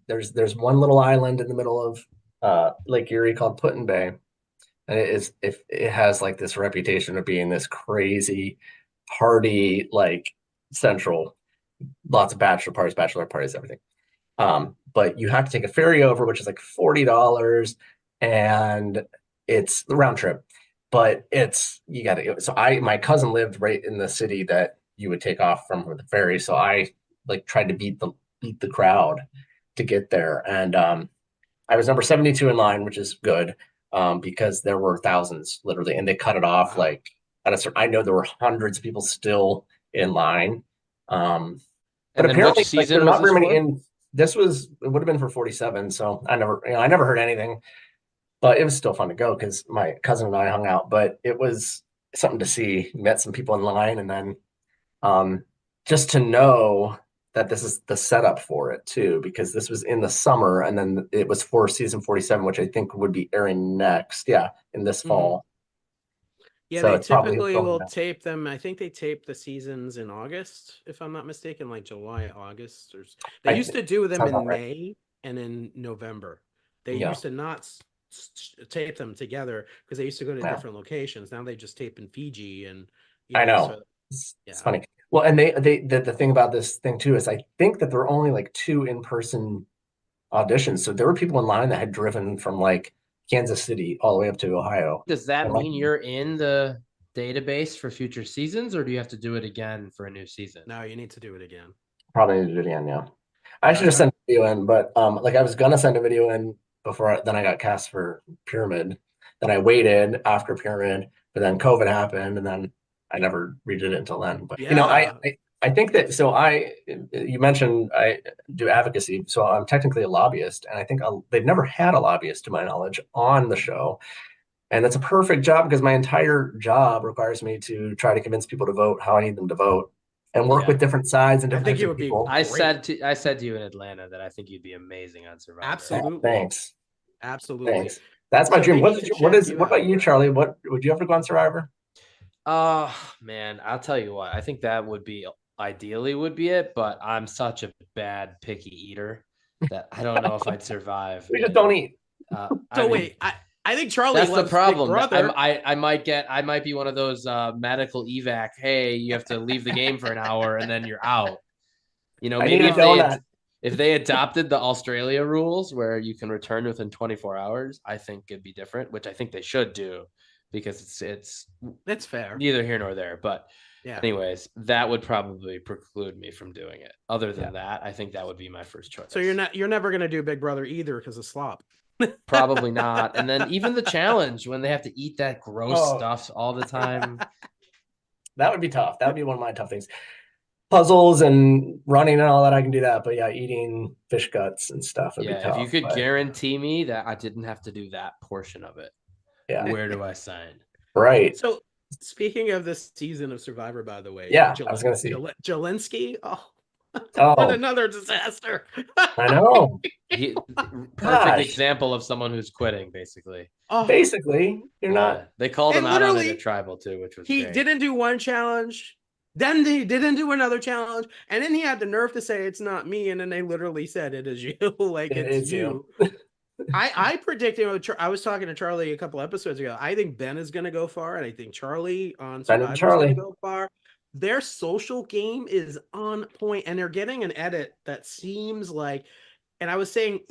there's one little island in the middle of Lake Erie called Put Bay, and if it has like this reputation of being this crazy party like central, lots of bachelor parties, everything. But you have to take a ferry over, which is like $40, and it's the round trip. But you got to. So my cousin lived right in the city that you would take off from with the ferry. So I like tried to beat the crowd to get there, and I was number 72 in line, which is good because there were thousands literally, and they cut it off
Wow.
like at a certain. I know there were hundreds of people still in line. Um, but
And then which
apparently, like there
season
are
was
not
this
very many
for?
in. It would have been for 47. So I never heard anything, but it was still fun to go because my cousin and I hung out. But it was something to see. Met some people in line, and then um, just to know that this is the setup for it too, because this was in the summer, and then it was for season 47, which I think would be airing next, yeah, in this
Mhm.
fall.
Yeah,
So
they
it's probably
typically
filming
will
now.
tape them. I think they tape the seasons in August, if I'm not mistaken, like July, August, or they
I
used to do them
sounds about
in
right.
May and in November. They
Yeah,
used to not tape them together because they used to go to
yeah.
different locations. Now they just tape in Fiji, and
I know.
so
It's
yeah.
funny. Well, and the thing about this thing too is I think that there were only like two in-person auditions. So there were people in line that had driven from like Kansas City all the way up to Ohio.
Does that
And like
mean you're in the database for future seasons, or do you have to do it again for a new season?
No, you need to do it again.
probably need to do it again, yeah. I
Yeah,
should have sent a video in, but like I was gonna send a video in then I got cast for Pyramid. Then I waited after Pyramid, but then COVID happened and then I never redid it until then. But
yeah.
I I think that you mentioned I do advocacy, so I'm technically a lobbyist, and I think they've never had a lobbyist, to my knowledge, on the show, and that's a perfect job because my entire job requires me to try to convince people to vote how I need them to vote, and work with different sides and
I
different
think
types
it
of
would be
people.
I
great.
said to you in Atlanta that I think you'd be amazing on Survivor.
Absolutely.
Thanks,
Absolutely.
thanks. That's my
So
dream.
they need to check you
What about
out.
you, Charlie? What would you ever go on Survivor?
Man, I'll tell you what. I think that would be ideally would be it, but I'm such a bad picky eater that I don't know if I'd survive.
We just don't
And
eat.
I
So
mean,
wait, I think Charlie
that's the
loves Big
problem.
Brother.
I might be one of those medical evac. Hey, you have to leave the game for an hour and then you're out. You know,
I need
maybe
a donut.
if they adopted the Australia rules where you can return within 24 hours, I think it'd be different, which I think they should do because it's
That's fair.
neither here nor there. But
Yeah.
anyways, that would probably preclude me from doing it. Other than that, I think that would be my first choice.
So you're never gonna do Big Brother either because of slop.
Probably not. And then even the challenge when they have to eat that gross stuff all the time.
That would be tough. That would be one of my tough things. Puzzles and running and all that, I can do that. But yeah, eating fish guts and stuff would be tough.
If you could guarantee me that I didn't have to do that portion of it, where do I sign?
Right.
So speaking of this season of Survivor, by the way,
I was gonna say
Zelensky.
Oh,
what another disaster!
I know.
Perfect example of someone who's quitting, basically.
Basically, you're not.
They called him out on it at Tribal too, which was
he didn't do one challenge. Then they didn't do another challenge, and then he had the nerve to say it's not me, and then they literally said it is you, like it's you. I predicted. I was talking to Charlie a couple episodes ago. I think Ben is going to go far, and I think Charlie on Survivor is going to go far. Their social game is on point, and they're getting an edit that seems like. And I was saying,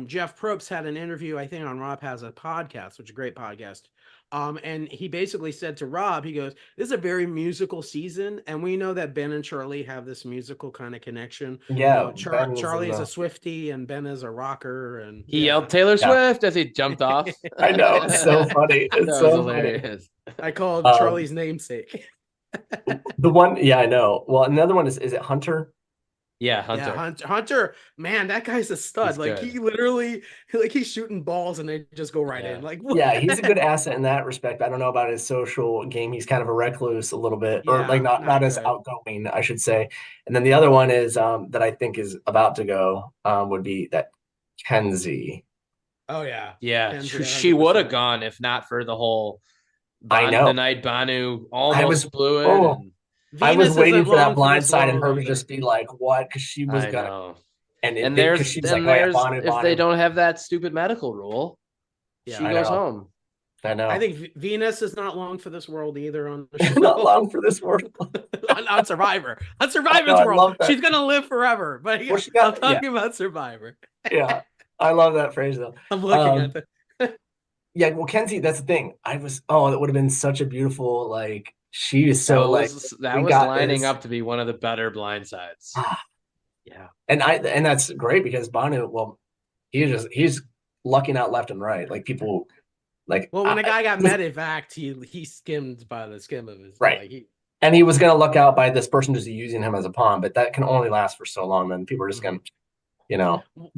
Jeff Probst had an interview, I think, on Rob Has a Podcast, which is a great podcast. And he basically said to Rob, he goes, "This is a very musical season, and we know that Ben and Charlie have this musical kind of connection.
Yeah,
Charlie is a Swiftie, and Ben is a rocker." And
he yelled Taylor Swift as he jumped off.
I know, it's so funny. It's so hilarious.
I called Charlie's namesake.
The one, I know. Well, another one is it Hunter?
Yeah, Hunter.
Yeah, Hunter, man, that guy's a stud.
He's
like
good.
He literally, he's shooting balls and they just go right in. Like,
he's a good asset in that respect. I don't know about his social game. He's kind of a recluse a little bit, or like not as outgoing, I should say. And then the other one is that I think is about to go would be that Kenzie.
Oh yeah,
Kenzie, she would have gone if not for the whole.
I know
the night Banu almost blew it. And
I was waiting for that blind side and her to just be like, "What?" Because she was gonna.
Know.
And
there's
she was like, "Oh, yeah, Banu,
if they don't have that stupid medical rule, she goes home.
I know.
I think Venus is not long for this world either. On the show.
Not long for this world.
on Survivor. On Survivor's world, she's gonna live forever. But I'm talking about Survivor.
Yeah, I love that phrase though.
I'm looking at that.
Yeah, well, Kenzie, that's the thing. That would have been such a beautiful, like, she is so
that was lining up to be one of the better blindsides.
Yeah. And that's great because Banu, well, he's lucking out left and right. Like people like
when the guy got medevaced, he skimmed by the skim of his
right. And he was gonna luck out by this person just using him as a pawn, but that can only last for so long. Then people are just gonna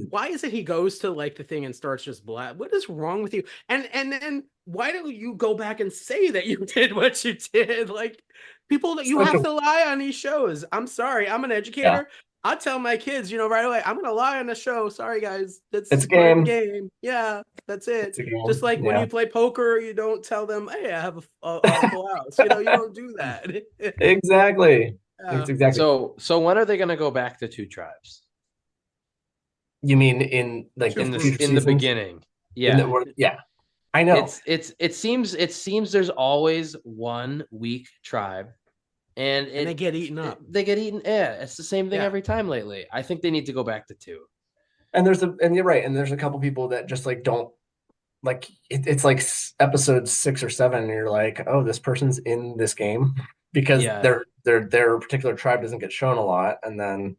why is it he goes to like the thing and starts just black? What is wrong with you? And then why do you go back and say that you did what you did? Like people that you have to lie on these shows. I'm sorry, I'm an educator. Yeah. I tell my kids, right away, I'm gonna lie on the show. Sorry guys, it's a game. Yeah, that's it. Just like when you play poker, you don't tell them, "Hey, I have a full house." You don't do that.
Exactly.
Yeah.
Exactly.
So when are they gonna go back to 2 tribes?
You mean in
the beginning? Yeah.
I know.
It seems there's always one weak tribe, and
they get eaten up.
They get eaten. Yeah, it's the same thing every time lately. I think they need to go back to 2.
And you're right. And there's a couple people that just like don't like it's like episode 6 or 7, and you're like, oh, this person's in this game because their particular tribe doesn't get shown a lot, and then.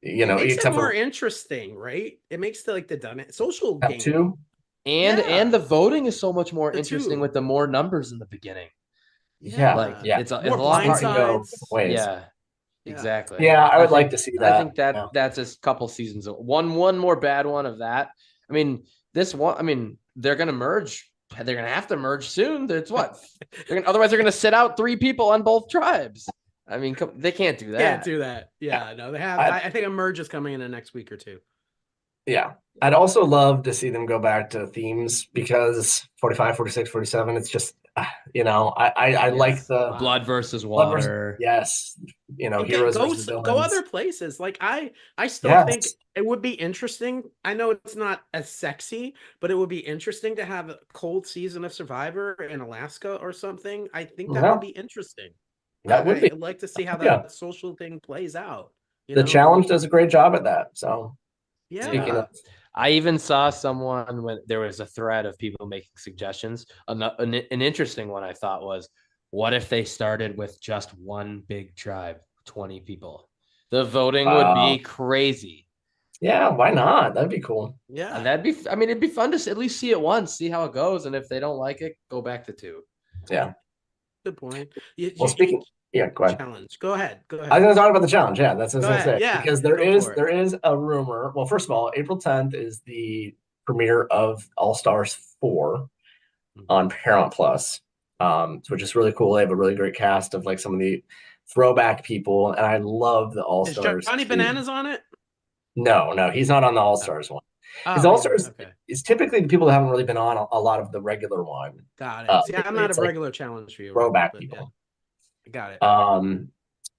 It makes it more
interesting, right? It makes the social game
too,
and the voting is so much more interesting with the more numbers in the beginning.
It's a lot harder to go ways.
Yeah, Exactly.
Yeah, I would like
think
to see
I
that.
think that
Yeah.
that's a couple seasons. One more bad one of that. I mean, this one. I mean, they're gonna merge. They're gonna have to merge soon. It's what? Otherwise, they're gonna sit out 3 people on both tribes. I mean, they can't do that.
Can't do that. Yeah, no, they have. I think a merge is coming in the next week or two.
Yeah. I'd also love to see them go back to themes because 45, 46, 47, it's just, I like the
blood versus
blood versus,
water.
yes,
And
heroes versus
go
villains.
other places. Like I still think
Yes.
it would be interesting. I know it's not as sexy, but it would be interesting to have a cold season of Survivor in Alaska or something. I think that
Yeah,
would be interesting.
that would be.
I'd like to see how
Yeah.
that social thing plays out.
The challenge does a great job at that. So speaking
Yeah.
of,
I even saw someone when there was a thread of people making suggestions. An interesting one I thought was, what if they started with just one big tribe, 20 people? The voting would be crazy.
Yeah, why not? That'd be cool.
Yeah.
I mean, it'd be fun to at least see it once, see how it goes. And if they don't like it, go back to 2.
Yeah.
Good point.
Well, speaking, yeah, go ahead.
Challenge. Go ahead.
I was going to talk about the challenge. Yeah, that's what I was going to say.
Yeah,
because there is a rumor. Well, first of all, April 10th is the premiere of All Stars 4 on Paramount Plus, which is really cool. They have a really great cast of like some of the throwback people, and I love the All Stars.
Is Johnny Bananas on it?
No, he's not on the All Stars one. His All Stars is typically the people that haven't really been on a lot of the regular one.
Got it. See, I'm not a regular challenge viewer.
Throwback people.
Yeah. Got it.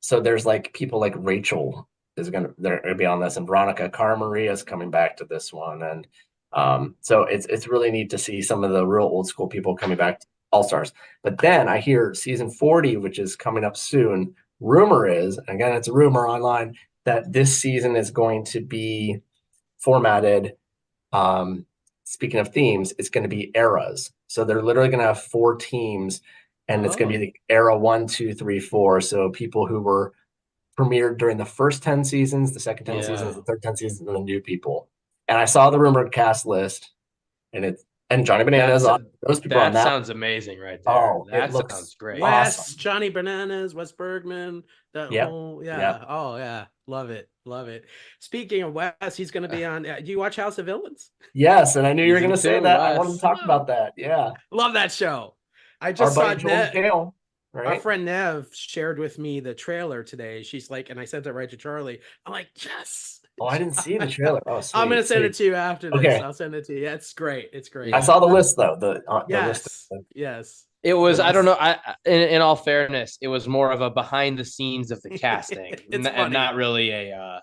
So there's like people like Rachel they're gonna be on this, and Veronica Carmaria is coming back to this one, and so it's really neat to see some of the real old school people coming back to All Stars. But then I hear season 40, which is coming up soon. Rumor is, again, it's a rumor online, that this season is going to be formatted. Speaking of themes, it's going to be eras. So they're literally going to have 4 teams, and it's going to be the era 1, 2, 3, 4. So people who were premiered during the first 10 seasons, the second 10 seasons, the third 10 seasons, and the new people. And I saw the rumored cast list, and Johnny Bananas on those people on that.
Sounds amazing right there.
Oh,
that sounds great.
Wes, Johnny Bananas, Wes Bergman, whole, Oh yeah, love it. Speaking of Wes, he's going to be on. Do you watch House of Villains?
Yes, and I knew you were going to say that. I wanted to talk about that. Yeah,
love that show. I just saw Nev. Right? Our friend Nev shared with me the trailer today. She's like, and I sent it right to Charlie. I'm like, yes.
Oh, I didn't see the trailer. Oh, sweet,
I'm gonna send it to you after this. Okay. I'll send it to you. Yeah, it's great. It's great.
I saw the list though. The
list. Yes.
It was. I don't know. In all fairness, it was more of a behind the scenes of the casting, and not really a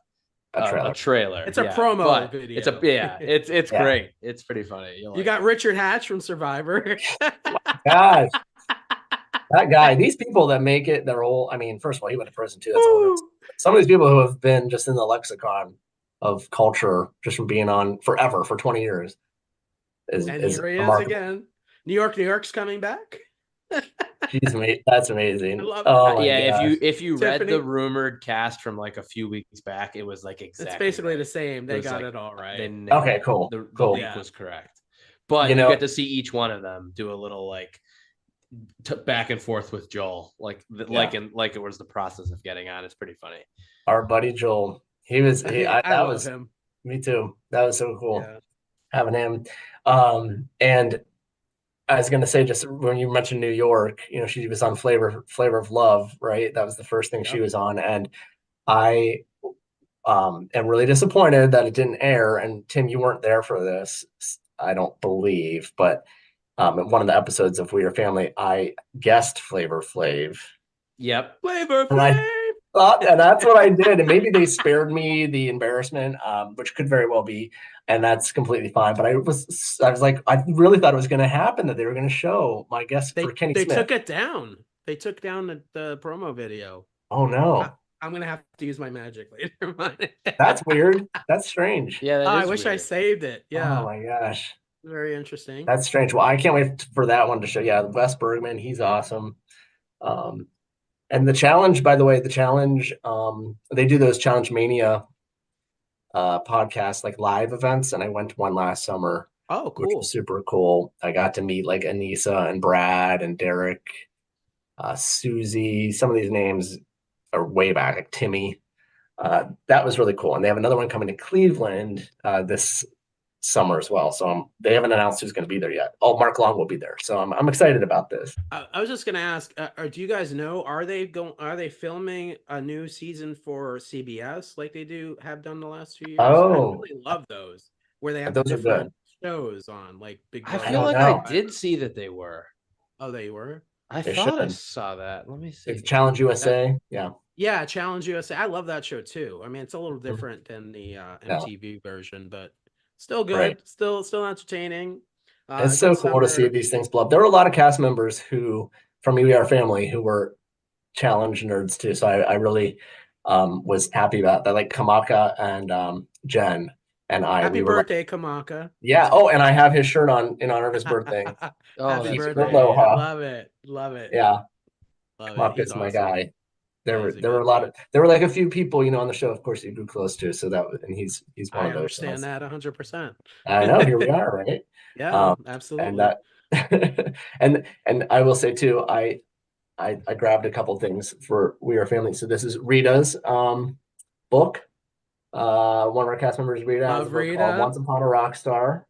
trailer.
It's a promo video.
It's great. It's pretty funny.
You got Richard Hatch from Survivor.
Gosh. That guy, these people that make it, they're all, I mean, first of all, he went to prison too. That's some of these people who have been just in the lexicon of culture just from being on forever, for 20 years.
Here he is again. New York's coming back.
That's amazing.
I love
it. If you read the rumored cast from like a few weeks back, it was like exactly.
It's basically the same. They got it all right.
Okay, cool.
The leak was correct, but you get to see each one of them do a little like back and forth with Joel, like it was the process of getting on. It's pretty funny.
Our buddy Joel, I love him. Me too. That was so cool having him. And I was gonna say, just when you mentioned New York, she was on Flavor of Love, right? That was the first thing she was on, and I am really disappointed that it didn't air. And Tim, you weren't there for this, I don't believe, but in one of the episodes of We Are Family, I guessed Flavor Flav.
Yep.
Flavor Flav.
And that's what I did. And maybe they spared me the embarrassment, which could very well be. And that's completely fine. But I was like, I really thought it was going to happen, that they were going to show my guess for Kenny Smith.
They took it down. They took down the promo video.
Oh, no.
I'm going to have to use my magic later.
That's weird. That's strange.
Yeah.
I wish I saved it. Yeah.
Oh, my gosh.
Very interesting.
That's strange. Well, I can't wait for that one to show. Yeah, Wes Bergman, he's awesome. And the challenge, by the way, they do those Challenge Mania podcasts, like live events, and I went to one last summer.
Oh, cool.
Which was super cool. I got to meet like Anissa and Brad and Derek, Susie, some of these names. or way back, like Timmy. That was really cool. And they have another one coming to Cleveland this summer as well. So they haven't announced who's going to be there yet. Oh, Mark Long will be there. So I'm excited about this.
I was just gonna ask, do you guys know, are they filming a new season for CBS like they have done the last 2 years? I
Oh,
really love those where they have the
those are
different
good.
shows on, like Big
I
I
Brother
feel
don't
like I
know.
did see that they were.
Oh, they were.
I
They
thought I
should.
saw that. Let me
It's
see.
Challenge
That
USA. Yeah.
Yeah, Challenge USA. I love that show too. I mean, it's a little
Mhm.
different than the
Yeah.
MTV version, but still
Right.
good. Still entertaining.
It's
A
so
good
cool to see
summer.
these things blow up. There were a lot of cast members who from We Are Family who were challenge nerds too. So I really was happy about that. Like Kamaka and Jen and
Happy
we were like,
birthday, Kamaka.
yeah. Oh, and I have his shirt on in honor of his birthday.
Oh,
Happy
Keep
that's
it
great.
birthday.
aloha.
Love it. Love it.
Yeah.
Love it. He's
Kamaka's my
awesome.
guy. There
Yeah,
were
he's a
there were
good
a lot
dude.
of there were like a few people, on the show, of course, you grew close to. So and he's one
I
of those. So
understand that 100%.
I know here we are, right?
Yeah,
Um, and
absolutely.
that and I will say too, I grabbed a couple things for We Are Family. So this is Rita's book. One of our cast members, Rita, has a
Love
book called
Rita.
Once Upon a Rock Star.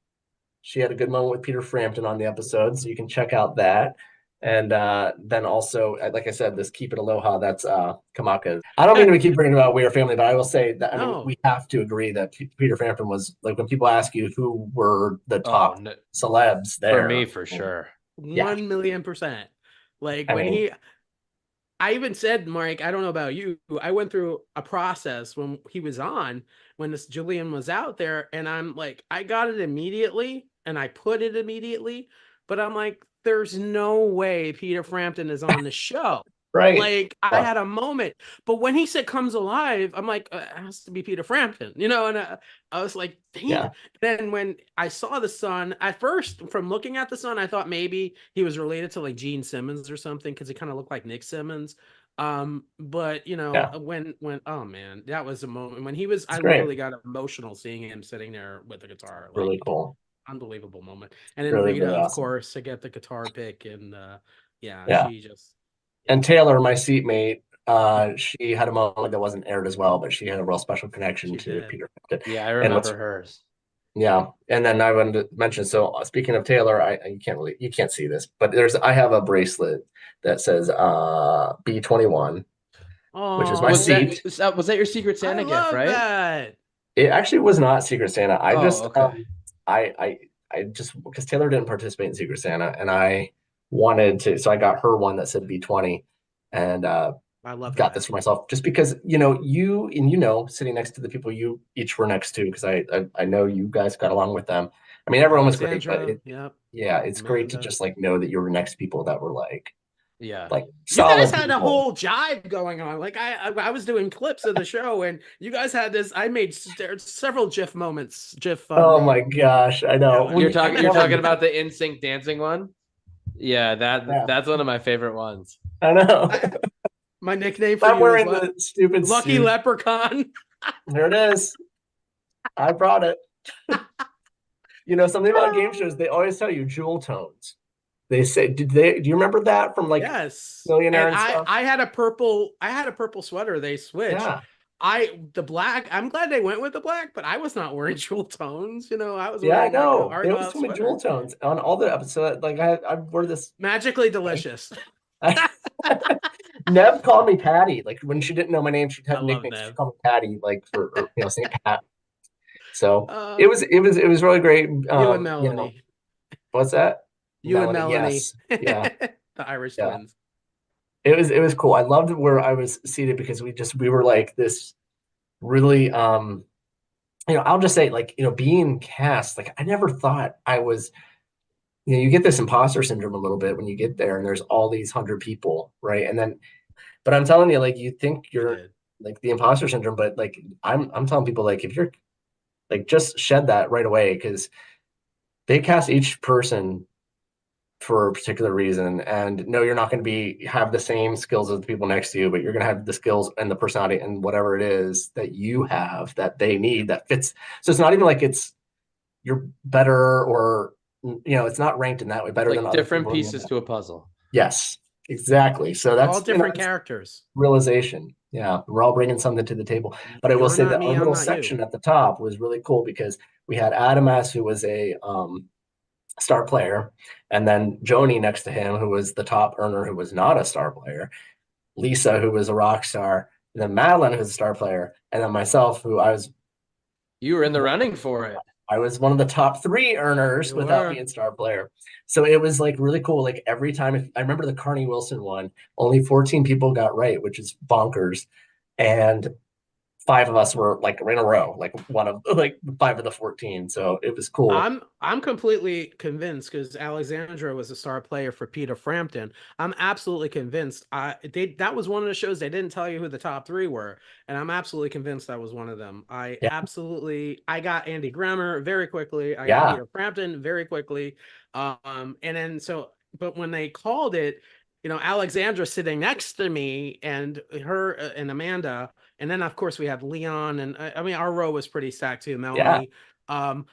She had a good moment with Peter Frampton on the episode, so you can check out that. And then also, like I said, this Keep It Aloha, that's Kamaka's. I don't mean to keep bringing about We Are Family, but I will say that, I mean,
No,
we have to agree that Peter Frampton was, like, when people ask you who were the
Oh,
top
no,
celebs
for
there,
me for sure.
yeah,
1,000,000%. Like
I
when
mean,
I even said, Mike, I don't know about you. I went through a process when he was on, when this Julian was out there, and I'm like, I got it immediately and I put it immediately, but I'm like, there's no way Peter Frampton is on the show.
right.
Like I
Yeah,
had a moment, but when he said comes alive, I'm like, it has to be Peter Frampton, and I was like, damn.
yeah,
Then when I saw the son, at first, from looking at the son, I thought maybe he was related to like Gene Simmons or something because he kind of looked like Nick Simmons. But
yeah.
when oh man, that was a moment when he was.
It's
I
great.
literally got emotional seeing him sitting there with the guitar,
Really
like
cool.
unbelievable moment. And then
Really,
Rita,
really
of
awesome.
course, to get the guitar pick, and yeah,
Yeah.
she just
And
yeah,
Taylor, my seatmate, she had a moment that wasn't aired as well, but she had a real special connection
she
to
did.
Peter Frampton.
Yeah, I
And what's
remember hers.
yeah, and then I wanted to mention. So speaking of Taylor, you can't see this, but I have a bracelet that says B21, which is my
Was
Oh,
that
seat.
was that your Secret
I
Santa gift,
love
right?
that.
It actually was not Secret Santa.
Oh, okay.
I just because Taylor didn't participate in Secret Santa, and I wanted to, so I got her one that said B20, and
I love
got
that.
this for myself just because sitting next to the people you each were next to because I know you guys got along with them. I mean, everyone was great, but
Alexandra, yep,
yeah, it's great to
Amanda.
just like know that you were next to people that were
Yeah.
like
You guys
solid
had a
people.
whole jive going on. Like I was doing clips of the show, and you guys had this. I made several GIF moments, GIF
Oh my
moments
gosh, I know.
going.
You're talking about the NSYNC dancing one? Yeah,
Yeah,
that's one of my favorite ones.
I know.
My nickname for
I'm
you is
wearing the stupid
Lucky
suit.
Leprechaun.
There it is. I brought it. Something about game shows, they always tell you jewel tones. They say, do you remember that from like
Yes.
Millionaire
And
and stuff?
I had a purple sweater. They switched.
Yeah.
The black, I'm glad they went with the black, but I was not wearing jewel tones. I was
Yeah, I
wearing like a
know. They always
Argyle
told me jewel
sweater.
tones on all the episodes. Like I wore this.
Magically delicious.
Nev called me Patty. Like when she didn't know my name, she'd
I
have
love
nicknames. She
them.
called me Patty, like Saint Pat. So
Uh,
it was really great.
you and Melanie.
What's that?
You and
Melanie.
Melanie.
Yes. Yeah.
The Irish
Yeah.
twins.
It was cool. I loved where I was seated because we were like this really I'll just say like being cast, like I never thought I was, you get this imposter syndrome a little bit when you get there and there's all these 100 people, right? And then but I'm telling you, like, you think
You
you're
did.
like the imposter syndrome, but like I'm telling people, like, if you're like, just shed that right away because they cast each person for a particular reason. And no, you're not going to have the same skills as the people next to you, but you're going to have the skills and the personality and whatever it is that you have that they need that fits. So it's not even like you're better or it's not ranked in that way, better than
Like
other
different
people.
pieces to a puzzle.
Yes, exactly. So
All
that's
different
it's
characters.
realization. Yeah, we're all bringing something to the table. But I will
You're
say
not
that our
me, I'm
little
not you.
section at the top was really cool because we had Adam S., who was a star player, and then Joni next to him, who was the top earner, who was not a star player, Lisa, who was a rock star, and then Madeline, who was a star player, and then myself, who
You were in the running for it.
I was one of the top three earners
You
without
were.
being star player. So it was like really cool. Like every time, I remember the Carney Wilson one, only 14 people got right, which is bonkers. And five of us were like in a row, like one of like five of the 14. So it was cool.
I'm completely convinced because Alexandra was a star player for Peter Frampton. I'm absolutely convinced. That was one of the shows they didn't tell you who the top three were, and I'm absolutely convinced that was one of them.
Yeah.
I got Andy Grammer very quickly. I got
Yeah.
Peter Frampton very quickly. And then but when they called it, Alexandra sitting next to me and her and Amanda, and then of course we have Leon, and I mean our row was pretty stacked too.
Yeah.
Melanie. Um,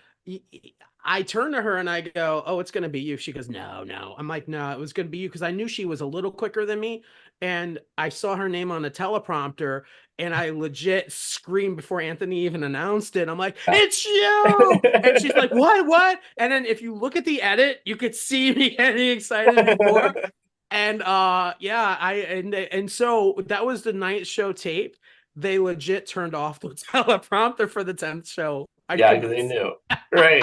I turn to her and I go, "Oh, it's going to be you." She goes, "No, no." I'm like, "No, it was going to be you," because I knew she was a little quicker than me, and I saw her name on the teleprompter, and I legit screamed before Anthony even announced it. I'm like,
Yeah.
"It's you!" And she's like, "What? What?" And then if you look at the edit, you could see me getting excited before. And yeah, and so that was the ninth show tape. They legit turned off the teleprompter for the 10th show. I
Yeah, because
couldn't
they knew. Right.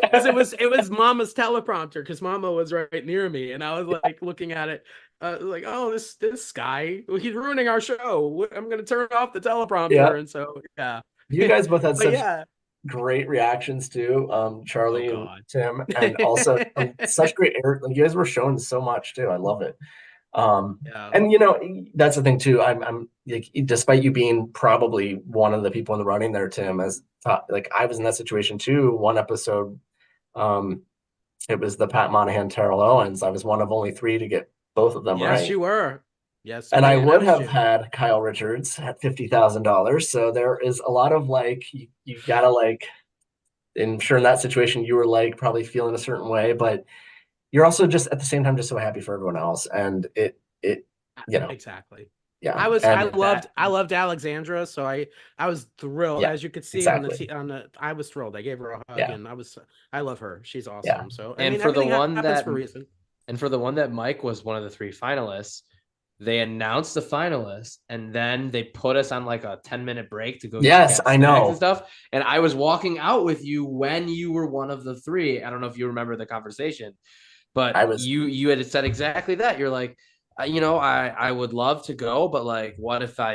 because it was Mama's teleprompter because Mama was right near me, and I was like looking at it, like, oh, this guy, he's ruining our show. I'm gonna turn off the
Yeah.
teleprompter, and so yeah,
You guys both had
but
such
yeah,
great reactions too,
oh
Charlie and
god,
Tim, and also such great like you guys were showing so much too. I love it.
yeah,
And that's the thing too. I'm like, despite you being probably one of the people in the running there, Tim, as like I was in that situation too. One episode, um, it was the Pat Monahan Terrell Owens. I was one of only three to get both of them
yes,
right.
you were, yes,
And
and
I
they
would
announced
have
you.
had Kyle Richards at $50,000. So there is a lot of like you gotta like. I'm sure in that situation you were like probably feeling a certain way, but you're also just at the same time just so happy for everyone else, and it
Exactly.
yeah,
I was I
and
loved I loved Alexandra, so I was thrilled,
yeah,
as you could see on
exactly,
I was thrilled. I gave her a hug,
yeah,
and I love her. She's
yeah,
awesome. So I
And
mean,
for the
everything
one
happens
that
for a reason.
and for the one that Mike was one of the three finalists, they announced the finalists and then they put us on like a 10-minute break to go
yes,
get
I
snacks and
know,
stuff. And I was walking out with you when you were one of the three. I don't know if you remember the conversation,
I
but
was.
you had said exactly that. You're like, I would love to go, but like, what if
What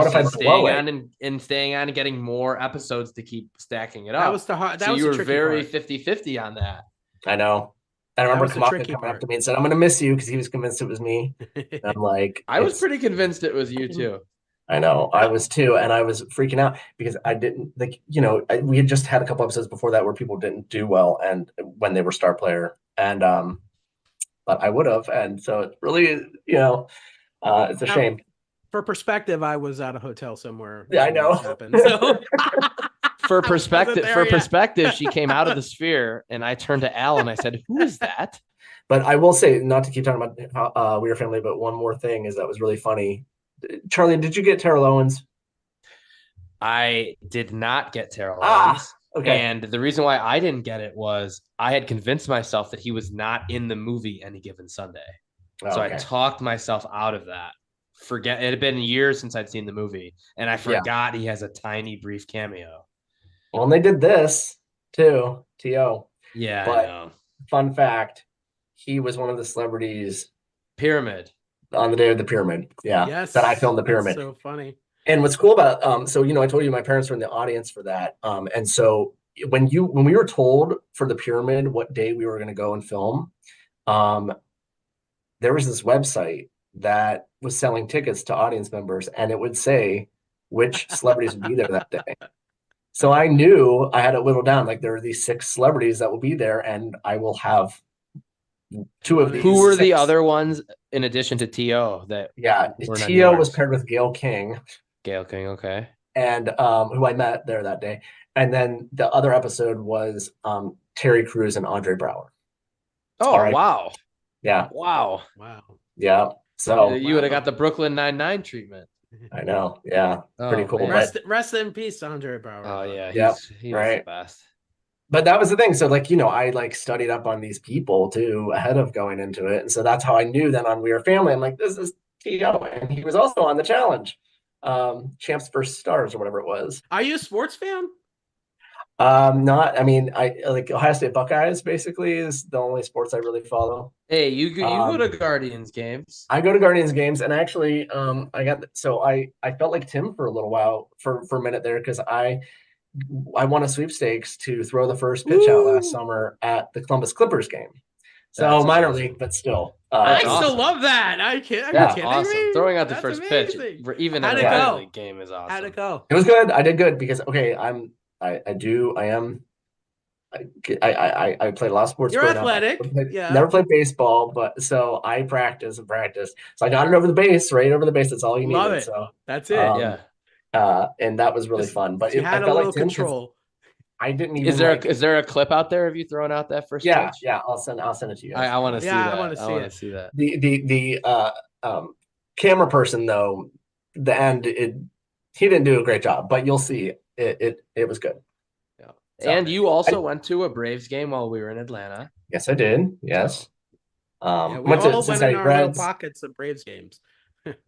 if I
versus
blow
staying
it?
on and staying on and getting more episodes to keep stacking it
That
up.
was the hard.
So
That was
you
the
were
tricky
very
part.
50-50 on that.
I know. I
That
remember
was the
Kamaka
tricky
coming up
part.
to me and said, "I'm going to miss you," because he was convinced it was me. And I'm like,
I was
it's.
pretty convinced it was you too.
I know, I was too, and I was freaking out because I didn't like, we had just had a couple episodes before that where people didn't do well, and when they were star player, and but I would have, and so it really, it's a
Now,
shame.
for perspective, I was at a hotel somewhere
Yeah, I
when this
know.
happened, so
For
I wasn't
perspective,
there
for
yet.
perspective, she came out of the sphere, and I turned to Al and I said, "Who is that?"
But I will say, not to keep talking about how, We Are Family, but one more thing is that was really funny. Charlie, did you get Terrell Owens?
I did not get Terrell
Ah,
Owens.
okay.
And the reason why I didn't get it was I had convinced myself that he was not in the movie Any Given Sunday.
Oh,
So I
okay.
talked myself out of that. It had been years since I'd seen the movie, and I
Yeah.
forgot he has a tiny brief cameo.
Well, and they did this too, TO.
Yeah, I
But
know.
fun fact, he was one of the celebrities
Pyramid.
on the day of the pyramid. Yeah, that I
Yes,
filmed the
that's
pyramid.
so funny.
And what's cool about so I told you my parents were in the audience for that. And so when we were told for the pyramid what day we were going to go and film, um, there was this website that was selling tickets to audience members, and it would say which celebrities would be there that day. So I knew I had it whittled down. Like there are these six celebrities that will be there, and I will have two of
One
Who
these
were the
six.
other ones in addition to T.O. that
Yeah,
weren't on
Tio was
yours?
paired with Gail King,
Gail King, okay.
and who I met there that day. And then the other episode was Terry Crews and Andre Brower. All
Oh,
right.
wow.
Yeah.
Wow.
Wow.
Yeah. So
You would have got the Brooklyn Nine-Nine treatment.
I know. Yeah. Pretty
Oh
cool.
man.
Rest in peace, Andre Bauer.
Oh yeah,
Yeah,
he was the
right.
best.
But that was the thing. So like, I like studied up on these people too ahead of going into it. And so that's how I knew then on We Are Family, I'm like, this is T.O. And he was also on the challenge. Champs versus Stars or whatever it was.
Are you a sports fan?
Not, I mean, I like Ohio State Buckeyes basically is the only sports I really follow.
Hey, you go to
Um,
Guardians games.
I go to Guardians games, and actually, I felt like Tim for a little while for a minute there because I won a sweepstakes to throw the first pitch out last
Woo!
summer at the Columbus Clippers game. So
That's
minor
amazing.
league, but still,
That's
I
it was
still
awesome.
love that. Are you
That's
yeah,
kidding
awesome.
me?
Throwing out the
That's
first pitch,
amazing.
even in
How'd
a
it
yeah.
minor
go?
league game, is
How'd it
awesome.
go?
It was good. I did good because okay, I am I played a lot of sports
You're
growing up. I
athletic.
never
Yeah.
played baseball, but so I practice and practice. So I got it over the base, right over the base. That's all you
Love
needed.
it.
So
That's it.
um
Yeah.
and that was really
Just
fun. But
you
I
had a
felt like
little
Tim because
control.
I didn't
Is
even
there
like
is there a clip out there of you throwing out that first
yeah,
pitch?
yeah, I'll send it to you guys.
I want to see
Yeah, I want
that.
to
I
see
want to
it.
see that.
The camera person though, the end he didn't do a great job, but you'll see it was good.
Yeah.
So
And you
I,
also went to a Braves game while we were in Atlanta.
yes, I did.
So
Yes.
Yeah, we
Went to
all went in
Cincinnati
our little
Reds.
pockets of Braves games.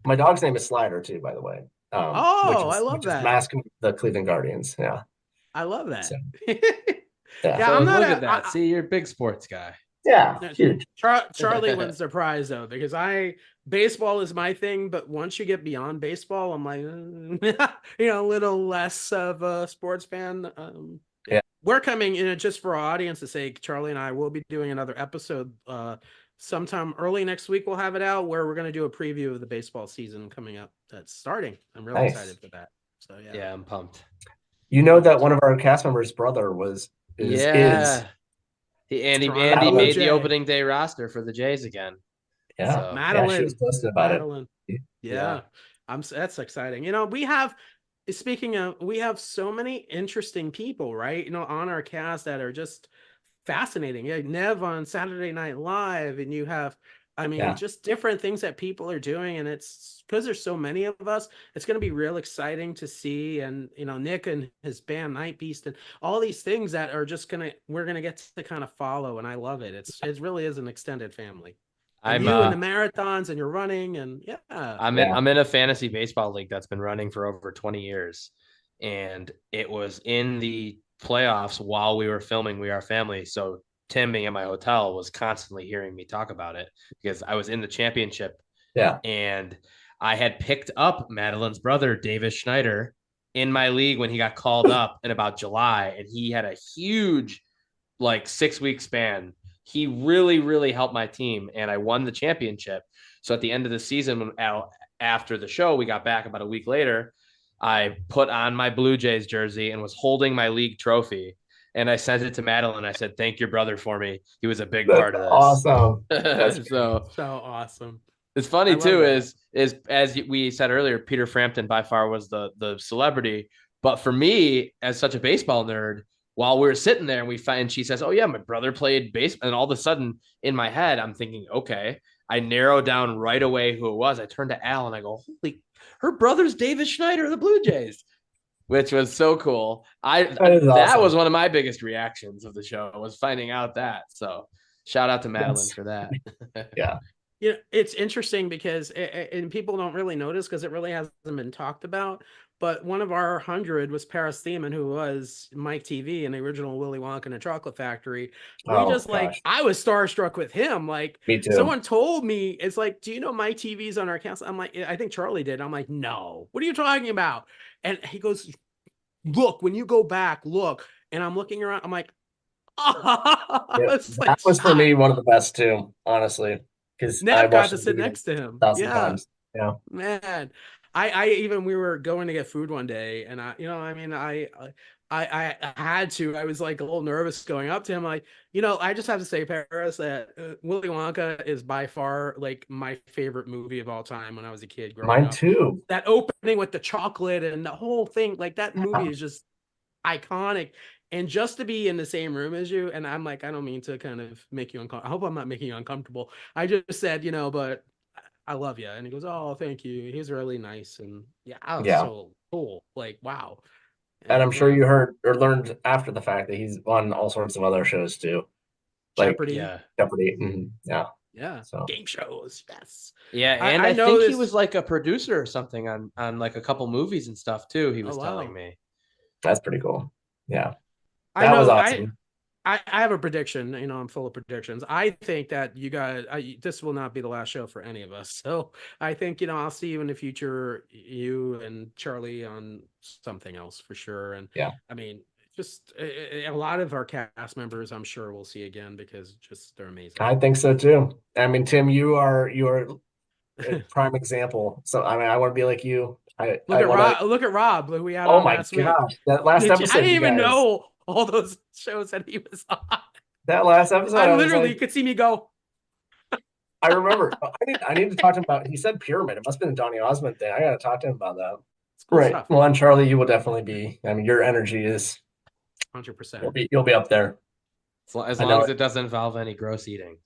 My dog's name is Slider too, by the way. Which
Oh, I
is
love
which is
that.
masking the Cleveland Guardians. Yeah.
I love
So
that.
yeah.
Yeah,
so
I'm not
look
a
at that. See, you're a big sports guy.
Yeah. Huge.
Charlie wins the prize though because baseball is my thing, but once you get beyond baseball, I'm like a little less of a sports fan. Yeah.
Yeah.
We're coming in just for our audience's sake. Charlie and I will be doing another episode sometime early next week. We'll have it out where we're going to do a preview of the baseball season coming up. That's starting. I'm really
Nice.
excited for that. So yeah.
Yeah, I'm pumped.
You know that one of our cast members' brother is
Yeah. Andy
Toronto Blue
made the
Jay.
opening day roster for the Jays again.
yeah.
So
Yeah, she was
Madeline.
posted about it.
Madeline.
yeah.
Yeah. That's exciting. We have so many interesting people, right? On our cast that are just fascinating. Yeah, Nev on Saturday Night Live, and you have,
Yeah.
just different things that people are doing, and it's because there's so many of us. It's going to be real exciting to see, and Nick and his band Night Beast, and all these things that are just we're gonna get to kind of follow, and I love it. It really is an extended family. And
I'm
you and the marathons, and you're running, and yeah,
I'm in a fantasy baseball league that's been running for over 20 years. And it was in the playoffs while we were filming We Are Family. So Tim being at my hotel was constantly hearing me talk about it because I was in the championship.
Yeah.
And I had picked up Madeline's brother, Davis Schneider, in my league when he got called up in about July. And he had a huge, 6-week span. He really, really helped my team, and I won the championship. So at the end of the season, after the show, we got back about a week later. I put on my Blue Jays jersey and was holding my league trophy. And I sent it to Madeline. I said, "Thank your brother for me. He was a big
That's
part of
awesome.
this." So
awesome.
it's funny
I
too,
love
is as we said earlier, Peter Frampton by far was the celebrity. But for me, as such a baseball nerd, while we were sitting there and she says, "Oh yeah, my brother played baseball," and all of a sudden in my head, I'm thinking, okay. I narrowed down right away who it was. I turned to Al and I go, "Holy, her brother's Davis Schneider of the Blue Jays," which was so cool. That
awesome.
was one of my biggest reactions of the show was finding out that. So shout out to Madeline for that.
Yeah.
It's interesting because and people don't really notice because it really hasn't been talked about. But one of our 100 was Paris Theman, who was Mike TV in the original Willy Wonka and the Chocolate Factory. We
Oh
just
gosh.
I was starstruck with him. Like,
Me too.
someone told me, it's like, "Do you know Mike TV's on our council?" I'm like, I think Charlie did. I'm like, "No, what are you talking about?" And he goes, "Look, when you go back, look." And I'm looking around. I'm like, oh,
Yeah,
it's
that
like,
was for
stop.
me one of the best too, honestly, because I
Nev got
watched
to
the
sit
movie
next to him.
1,000
Yeah.
times. Yeah.
Man, I even we were going to get food one day, and I had to. I was like a little nervous going up to him. Like, I just have to say, Paris, that Willy Wonka is by far like my favorite movie of all time. When I was a kid growing
Mine
up,
too.
that opening with the chocolate and the whole thing, like that movie is just iconic. And just to be in the same room as you, and I'm like, I don't mean to kind of make you uncomfortable. I hope I'm not making you uncomfortable. I just said, but I love you. And he goes, oh, thank you. He's really nice. And yeah, I was
Yeah.
so cool. Like, wow.
And I'm
And
sure
yeah,
you heard or learned after the fact that he's on all sorts of other shows too, like
Jeopardy.
Yeah.
Jeopardy. Yeah.
Yeah.
So
Game shows. Yes.
Yeah, and
I
I
know
think he
this.
was like a producer or something on like a couple movies and stuff too. He
Oh,
was telling
wow.
me.
that's pretty cool. Yeah.
I
That was
know.
awesome.
I have a prediction. You know, I'm full of predictions. I think that you guys, this will not be the last show for any of us. So I think, you know, I'll see you in the future, you and Charlie on something else for sure. And
Yeah.
I mean, just a lot of our cast members, I'm sure we'll see again because just they're amazing.
I think so too. I mean, Tim, you are a prime example. So I mean, I want to be like you.
Look
I
at
want to.
Rob. Look at Rob, who we had
Oh
on
my
last week.
gosh, that last
I
episode,
didn't
you
even
guys.
know all those shows that he was on.
That last episode,
I
I was
literally
like,
could see me go,
I remember. I need to talk to him about. He said pyramid. It must have been a Donny Osmond thing. I got to talk to him about that.
it's cool
Right.
stuff.
Well, and Charlie, you will definitely be. I mean, your energy is.
100%.
You'll be up there.
As
I
long
know
as
it.
it doesn't involve any gross eating.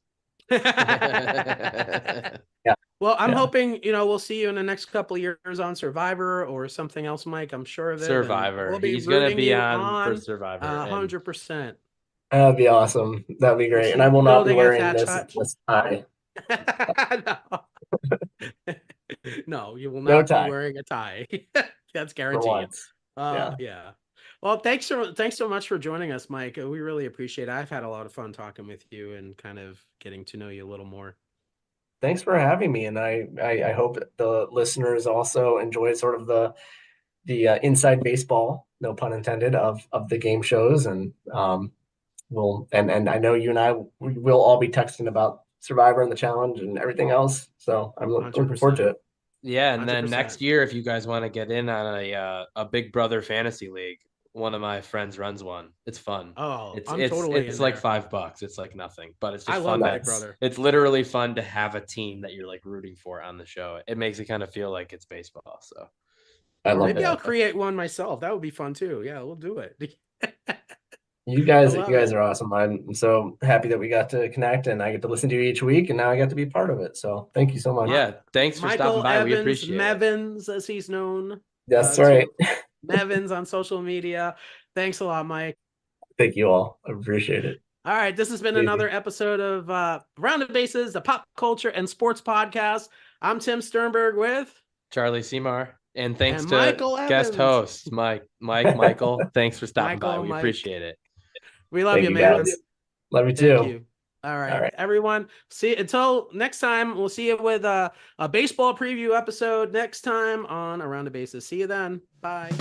Yeah.
Well, I'm
Yeah.
hoping, you know, we'll see you in the next couple of years on Survivor or something else, Mike. I'm sure of it. And
Survivor.
we'll be
He's gonna
rooting
be
you
on for
on
Survivor, and
100%.
That'd be awesome. That'd be
We'll
great. And I
see
will not be
building a
wearing
thatch
this
hut.
this tie.
No. No, you will
No
not be
tie
wearing a tie. That's
for
guaranteed.
once. Yeah.
Yeah. Well, thanks so much for joining us, Mike. We really appreciate it. I've had a lot of fun talking with you and kind of getting to know you a little more.
Thanks for having me, and I hope the listeners also enjoyed sort of the inside baseball, no pun intended, of the game shows, and we'll and I know you and I will all be texting about Survivor and the challenge and everything else. So I'm looking forward
100%.
to it.
yeah, and then
100%.
next year, if you guys want to get in on a Big Brother fantasy league, one of my friends runs one. It's fun.
Oh,
It's
I'm
it's
totally
it's
in
like
there.
$5. It's like nothing, but it's
I
just
love
fun to.
Big
Nice.
Brother.
It's literally fun to have a team that you're like rooting for on the show. It makes it kind of feel like it's baseball. So
I
Or
love
maybe
it.
I'll create one myself. That would be fun too. Yeah, we'll do it.
You
I
guys, you
love
guys
it.
are awesome. I'm so happy that we got to connect and I get to listen to you each week, and now I get to be part of it. So thank you so much.
yeah, thanks for stopping
Michael
by. We
Evans,
appreciate it.
Mevins, as he's known
That's right.
to Mevins on social media. Thanks a lot, Mike.
Thank you all. I appreciate it.
All right, this has been
Easy.
another episode of Roundup Bases, the pop culture and sports podcast. I'm Tim Sternberg with
Charlie Seymour. And thanks
and
to
Michael
guest
Evans.
host Michael. Thanks for stopping
Michael,
by. We
Mike.
appreciate it.
We love
Thank
you,
you
man.
guys. Love you
Thank
too.
you. All right,
All right.
everyone. See until next time. We'll see you with a baseball preview episode next time on Around the Bases. See you then. Bye.